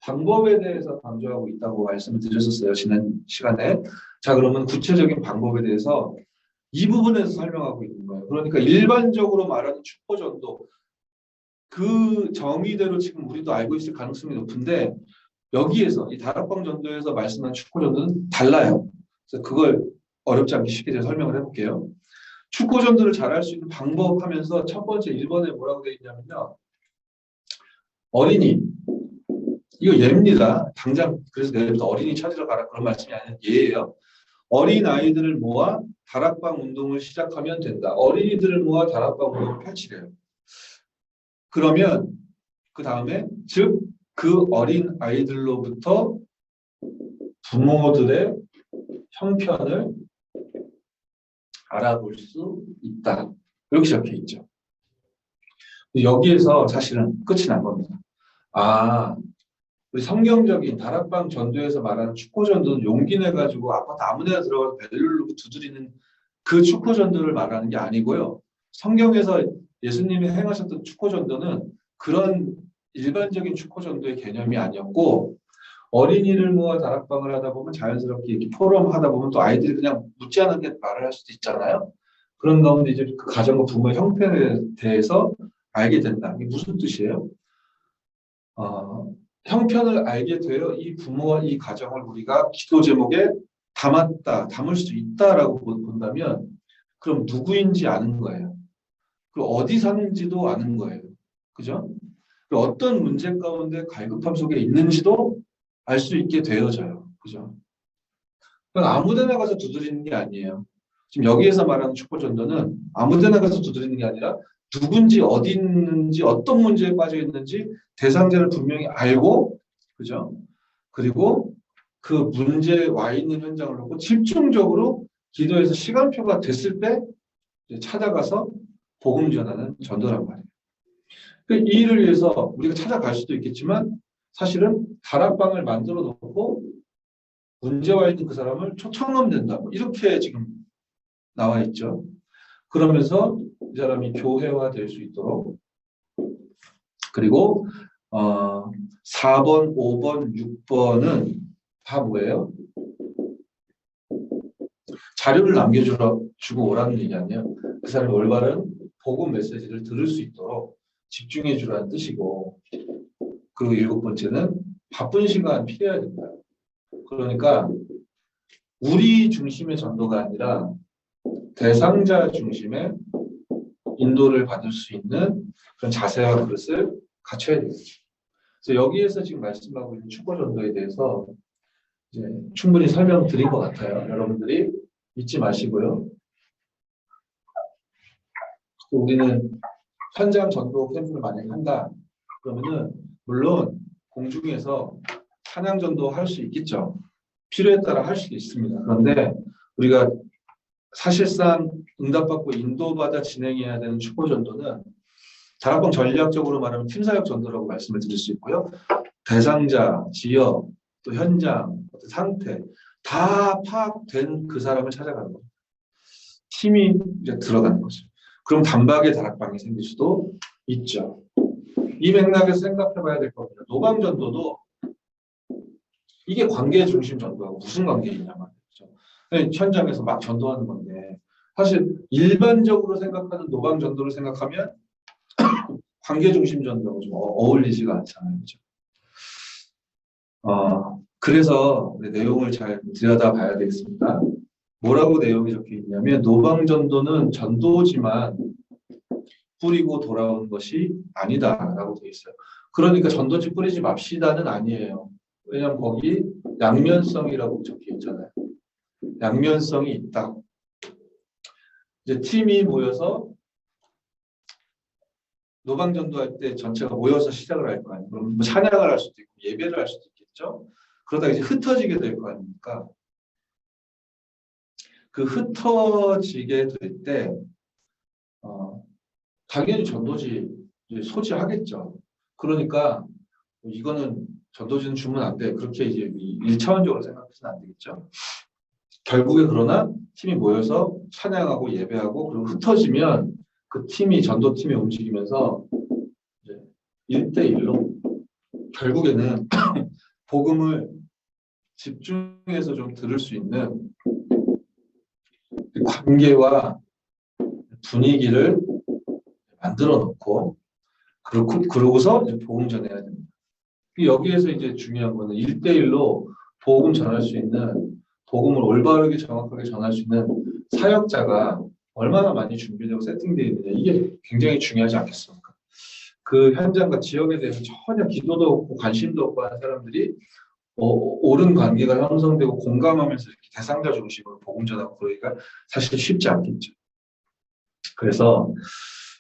방법에 대해서 강조하고 있다고 말씀을 드렸었어요. 지난 시간에. 자, 그러면 구체적인 방법에 대해서 이 부분에서 설명하고 있는 거예요. 그러니까 일반적으로 말하는 축포 전도 그 정의대로 지금 우리도 알고 있을 가능성이 높은데 여기에서 이 다락방 전도에서 말씀한 축포 전도는 달라요. 그래서 그걸 어렵지 않게 쉽게 제가 설명을 해볼게요. 축포 전도를 잘할 수 있는 방법 하면서 첫 번째 1번에 뭐라고 되어 있냐면요. 어린이. 이거 예입니다. 당장 그래서 내일부터 어린이 찾으러 가라 그런 말씀이 아니라 예예요. 어린 아이들을 모아 다락방 운동을 시작하면 된다. 어린이들을 모아 다락방 운동을 펼치래요. 그러면 그 다음에 즉 그 어린 아이들로부터 부모들의 형편을 알아볼 수 있다. 이렇게 적혀 있죠. 여기에서 사실은 끝이 난 겁니다. 우리 성경적인 다락방 전도에서 말하는 축구 전도는 용기 내가지고 아파트 아무데나 들어가서 벨루르고 두드리는 그 축구 전도를 말하는 게 아니고요. 성경에서 예수님이 행하셨던 축구 전도는 그런 일반적인 축구 전도의 개념이 아니었고 어린이를 모아 다락방을 하다 보면 자연스럽게 이렇게 포럼 하다 보면 또 아이들이 그냥 묻지 않게 말을 할 수도 있잖아요. 그런 가운데 이제 그 가정과 부모의 형편에 대해서 알게 된다. 이게 무슨 뜻이에요? 형편을 알게 되어 이 부모와 이 가정을 우리가 기도 제목에 담을 수 있다라고 본다면 그럼 누구인지 아는 거예요. 그리고 어디 사는지도 아는 거예요. 그죠? 그리고 어떤 문제 가운데 갈급함 속에 있는지도 알 수 있게 되어져요. 그죠? 아무 데나 가서 두드리는 게 아니에요. 지금 여기에서 말하는 축복 전도는 아무 데나 가서 두드리는 게 아니라 누군지 어디 있는지 어떤 문제에 빠져 있는지 대상자를 분명히 알고 그죠? 그리고 그 문제에 와 있는 현장을 놓고 집중적으로 기도해서 시간표가 됐을 때 찾아가서 복음 전하는 전도란 말이에요. 이 일을 위해서 우리가 찾아갈 수도 있겠지만 사실은 다락방을 만들어 놓고 문제와 있는 그 사람을 초청하면 된다. 이렇게 지금 나와 있죠. 그러면서 이 사람이 교회화 될 수 있도록 그리고 4번, 5번, 6번은 다 뭐예요? 자료를 남겨주고 오라는 얘기 아니에요. 그 사람이 올바른 복음 메시지를 들을 수 있도록 집중해 주라는 뜻이고, 그리고 7번째는 바쁜 시간 피해야 된다. 그러니까 우리 중심의 전도가 아니라 대상자 중심의 인도를 받을 수 있는 그런 자세와 그릇을 갖춰야 되겠죠. 그래서 여기에서 지금 말씀하고 있는 축복 전도에 대해서 이제 충분히 설명드린 것 같아요. 여러분들이 잊지 마시고요. 우리는 현장 전도 캠프를 만약에 한다 그러면은 물론 공중에서 찬양 전도 할 수 있겠죠. 필요에 따라 할 수도 있습니다. 그런데 우리가 사실상 응답받고 인도받아 진행해야 되는 축복 전도는 다락방 전략적으로 말하면 팀사역 전도라고 말씀을 드릴 수 있고요. 대상자, 지역, 또 현장, 어떤 상태 다 파악된 그 사람을 찾아가는 겁니다. 팀이 이제 들어가는 거죠. 그럼 단박에 다락방이 생길 수도 있죠. 이 맥락에서 생각해 봐야 될 겁니다. 노방전도도 이게 관계 중심 전도하고 무슨 관계이냐 말이죠. 현장에서 막 전도하는 건데 사실 일반적으로 생각하는 노방 전도를 생각하면 관계 중심 전도하고 좀 어울리지가 않잖아요. 그렇죠? 그래서 내용을 잘 들여다봐야 되겠습니다. 뭐라고 내용이 적혀 있냐면 노방 전도는 전도지만 뿌리고 돌아오는 것이 아니다라고 되어 있어요. 그러니까 전도지 뿌리지 맙시다는 아니에요. 왜냐하면 거기 양면성이라고 적혀 있잖아요. 양면성이 있다. 이제 팀이 모여서 노방전도할 때 전체가 모여서 시작을 할 거 아니에요. 그럼 뭐 찬양을 할 수도 있고 예배를 할 수도 있겠죠. 그러다 이제 흩어지게 될 거 아닙니까? 그 흩어지게 될 때 당연히 전도지 소지하겠죠. 그러니까 이거는 전도지는 주면 안 돼. 그렇게 이제 1차원적으로 생각해서는 안 되겠죠. 결국에 그러나 팀이 모여서 찬양하고 예배하고 그리고 흩어지면 그 팀이 전도팀이 움직이면서 이제 1대1로 결국에는 복음을 집중해서 좀 들을 수 있는 관계와 분위기를 만들어 놓고 그러고서 이제 복음 전해야 됩니다. 여기에서 이제 중요한 거는 1대1로 복음 전할 수 있는 복음을 올바르게 정확하게 전할 수 있는 사역자가 얼마나 많이 준비되고 세팅되어 있느냐 이게 굉장히 중요하지 않겠습니까? 그 현장과 지역에 대해서 전혀 기도도 없고 관심도 없고 하는 사람들이 옳은 관계가 형성되고 공감하면서 이렇게 대상자 중심으로 복음 전하고 그러기가 사실 쉽지 않겠죠. 그래서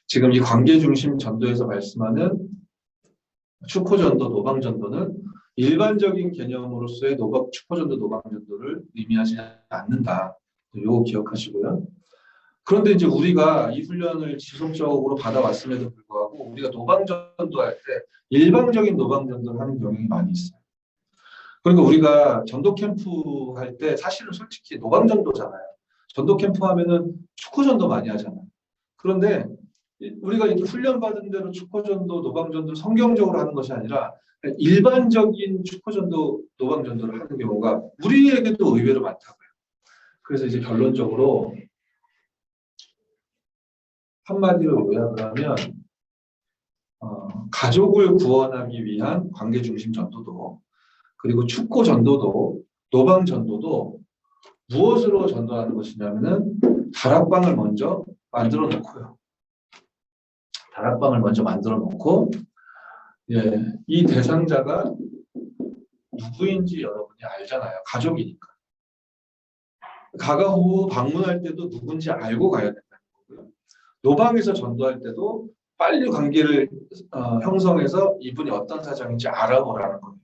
지금 이 관계 중심 전도에서 말씀하는 축포전도, 노방전도는 일반적인 개념으로서의 축포전도, 노방전도를 의미하지 않는다. 이거 기억하시고요. 그런데 이제 우리가 이 훈련을 지속적으로 받아왔음에도 불구하고 우리가 노방전도 할 때 일방적인 노방전도를 하는 경향이 많이 있어요. 그러니까 우리가 전도 캠프 할 때 사실은 솔직히 노방전도잖아요. 전도 캠프 하면은 축구전도 많이 하잖아요. 그런데 우리가 이렇게 훈련받은 대로 축구전도, 노방전도를 성경적으로 하는 것이 아니라 일반적인 축구전도, 노방전도를 하는 경우가 우리에게도 의외로 많다고요. 그래서 이제 결론적으로 한마디로 요약을 하면 가족을 구원하기 위한 관계 중심 전도도 그리고 축구 전도도 노방 전도도 무엇으로 전도하는 것이냐면은 다락방을 먼저 만들어 놓고요. 다락방을 먼저 만들어 놓고 이 대상자가 누구인지 여러분이 알잖아요. 가족이니까. 가가호 방문할 때도 누군지 알고 가야 된다는 거고요. 노방에서 전도할 때도 빨리 관계를 형성해서 이분이 어떤 사정인지 알아보라는 거예요.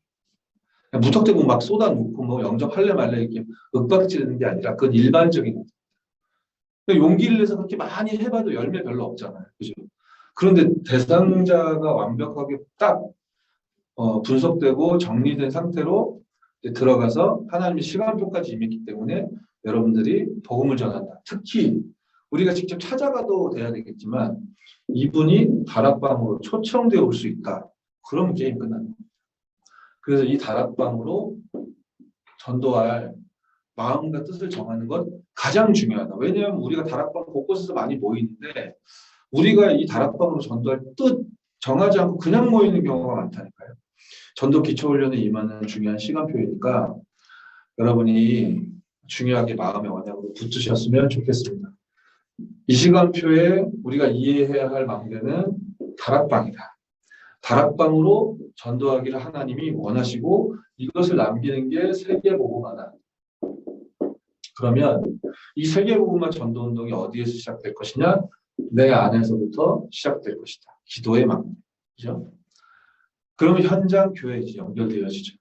무턱대고 막 쏟아놓고 뭐 영접할래 말래 이렇게 윽박지르는 게 아니라 그건 일반적인 거죠. 용기를 내서 그렇게 많이 해봐도 열매 별로 없잖아요. 그죠? 그런데 대상자가 완벽하게 딱 분석되고 정리된 상태로 들어가서 하나님의 시간표까지 임했기 때문에 여러분들이 복음을 전한다. 특히 우리가 직접 찾아가도 돼야 되겠지만 이분이 다락방으로 초청되어 올 수 있다. 그러면 게임 끝납니다. 그래서 이 다락방으로 전도할 마음과 뜻을 정하는 것 가장 중요하다. 왜냐하면 우리가 다락방 곳곳에서 많이 모이는데 우리가 이 다락방으로 전도할 뜻 정하지 않고 그냥 모이는 경우가 많다니까요. 전도 기초훈련에 임하는 중요한 시간표이니까 여러분이 중요하게 마음의 언약으로 붙으셨으면 좋겠습니다. 이 시간표에 우리가 이해해야 할 망대는 다락방이다. 다락방으로 전도하기를 하나님이 원하시고 이것을 남기는 게 세계복음화다. 그러면 이 세계복음화 전도운동이 어디에서 시작될 것이냐? 내 안에서부터 시작될 것이다. 기도의 망대. 그죠? 그러면 현장 교회에 연결되어지죠.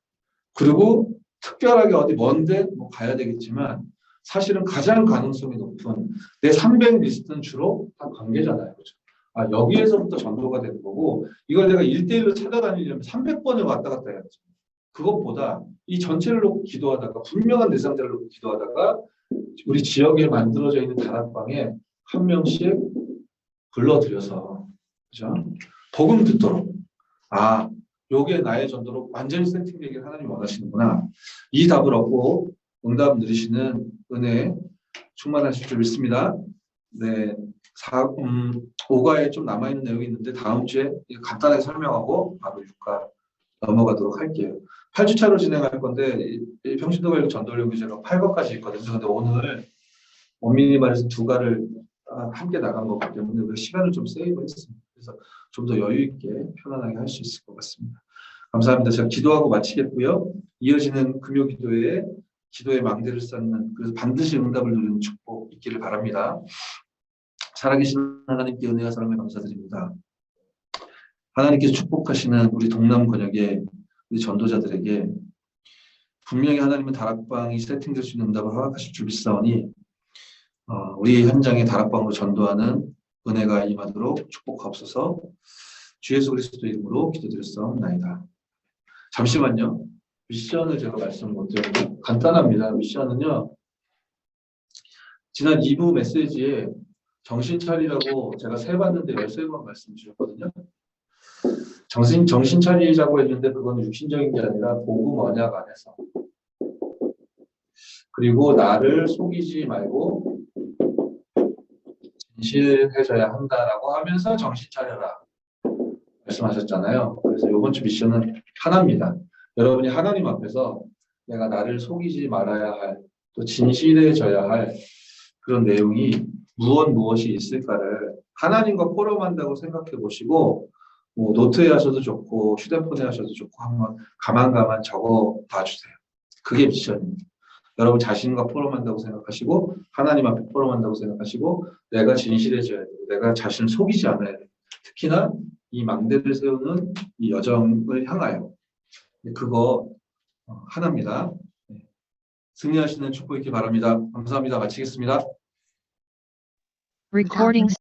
그리고 특별하게 어디 먼데 뭐 가야 되겠지만 사실은 가장 가능성이 높은 내 300 리스트는 주로 다 관계잖아요. 그죠? 아, 여기에서부터 전도가 되는 거고 이걸 내가 1대1로 찾아다니려면 300번을 왔다 갔다 해야죠. 그것보다 이 전체를 놓고 기도하다가 분명한 대상자를 놓고 기도하다가 우리 지역에 만들어져 있는 다락방에 한 명씩 불러들여서 그죠? 복음 듣도록 아 요게 나의 전도로 완전히 세팅되길 하나님 원하시는구나. 이 답을 얻고 응답 누리시는 은혜 충만하실 줄 믿습니다. 네, 5과에 좀 남아있는 내용이 있는데 다음 주에 간단하게 설명하고 바로 6과 넘어가도록 할게요. 8주차로 진행할 건데 평신도교육 전도련 교재가 8과까지 있거든요. 근데 오늘 엄밀히 말해서 2과를 함께 나간 거기 때문에 그 시간을 좀 세이브했습니다. 그래서 좀 더 여유 있게 편안하게 할 수 있을 것 같습니다. 감사합니다. 제가 기도하고 마치겠고요. 이어지는 금요 기도에 기도의 망대를 쌓는 그래서 반드시 응답을 누리는 축복 있기를 바랍니다. 살아계신 하나님께 은혜와 사랑을 감사드립니다. 하나님께서 축복하시는 우리 동남 권역의 우리 전도자들에게 분명히 하나님은 다락방이 세팅될 수 있는 응답을 허락하실 줄 믿사오니 우리 현장에 다락방으로 전도하는 은혜가 임하도록 축복하옵소서. 주 예수 그리스도 이름으로 기도드렸사옵나이다. 잠시만요. 미션을 제가 말씀 못 드렸는데 간단합니다. 미션은요. 지난 2부 메시지에 정신 차리라고 제가 세 봤는데 13번 말씀 주셨거든요. 정신 차리자고 했는데 그건 육신적인 게 아니라 복음 언약 안에서 그리고 나를 속이지 말고 진실해져야 한다라고 하면서 정신 차려라 말씀하셨잖아요. 그래서 이번 주 미션은 하나입니다. 여러분이 하나님 앞에서 내가 나를 속이지 말아야 할 또 진실해져야 할 그런 내용이 무엇이 있을까를 하나님과 포럼한다고 생각해 보시고 뭐 노트에 하셔도 좋고 휴대폰에 하셔도 좋고 한번 가만 적어 봐주세요. 그게 미션입니다. 여러분 자신과 포럼한다고 생각하시고 하나님 앞에 포럼한다고 생각하시고 내가 진실해져야 되고 내가 자신을 속이지 않아야 돼요. 특히나 이 망대를 세우는 이 여정을 향하여 그거 하나입니다. 승리하시는 축복 있기 바랍니다. 감사합니다. 마치겠습니다. Recording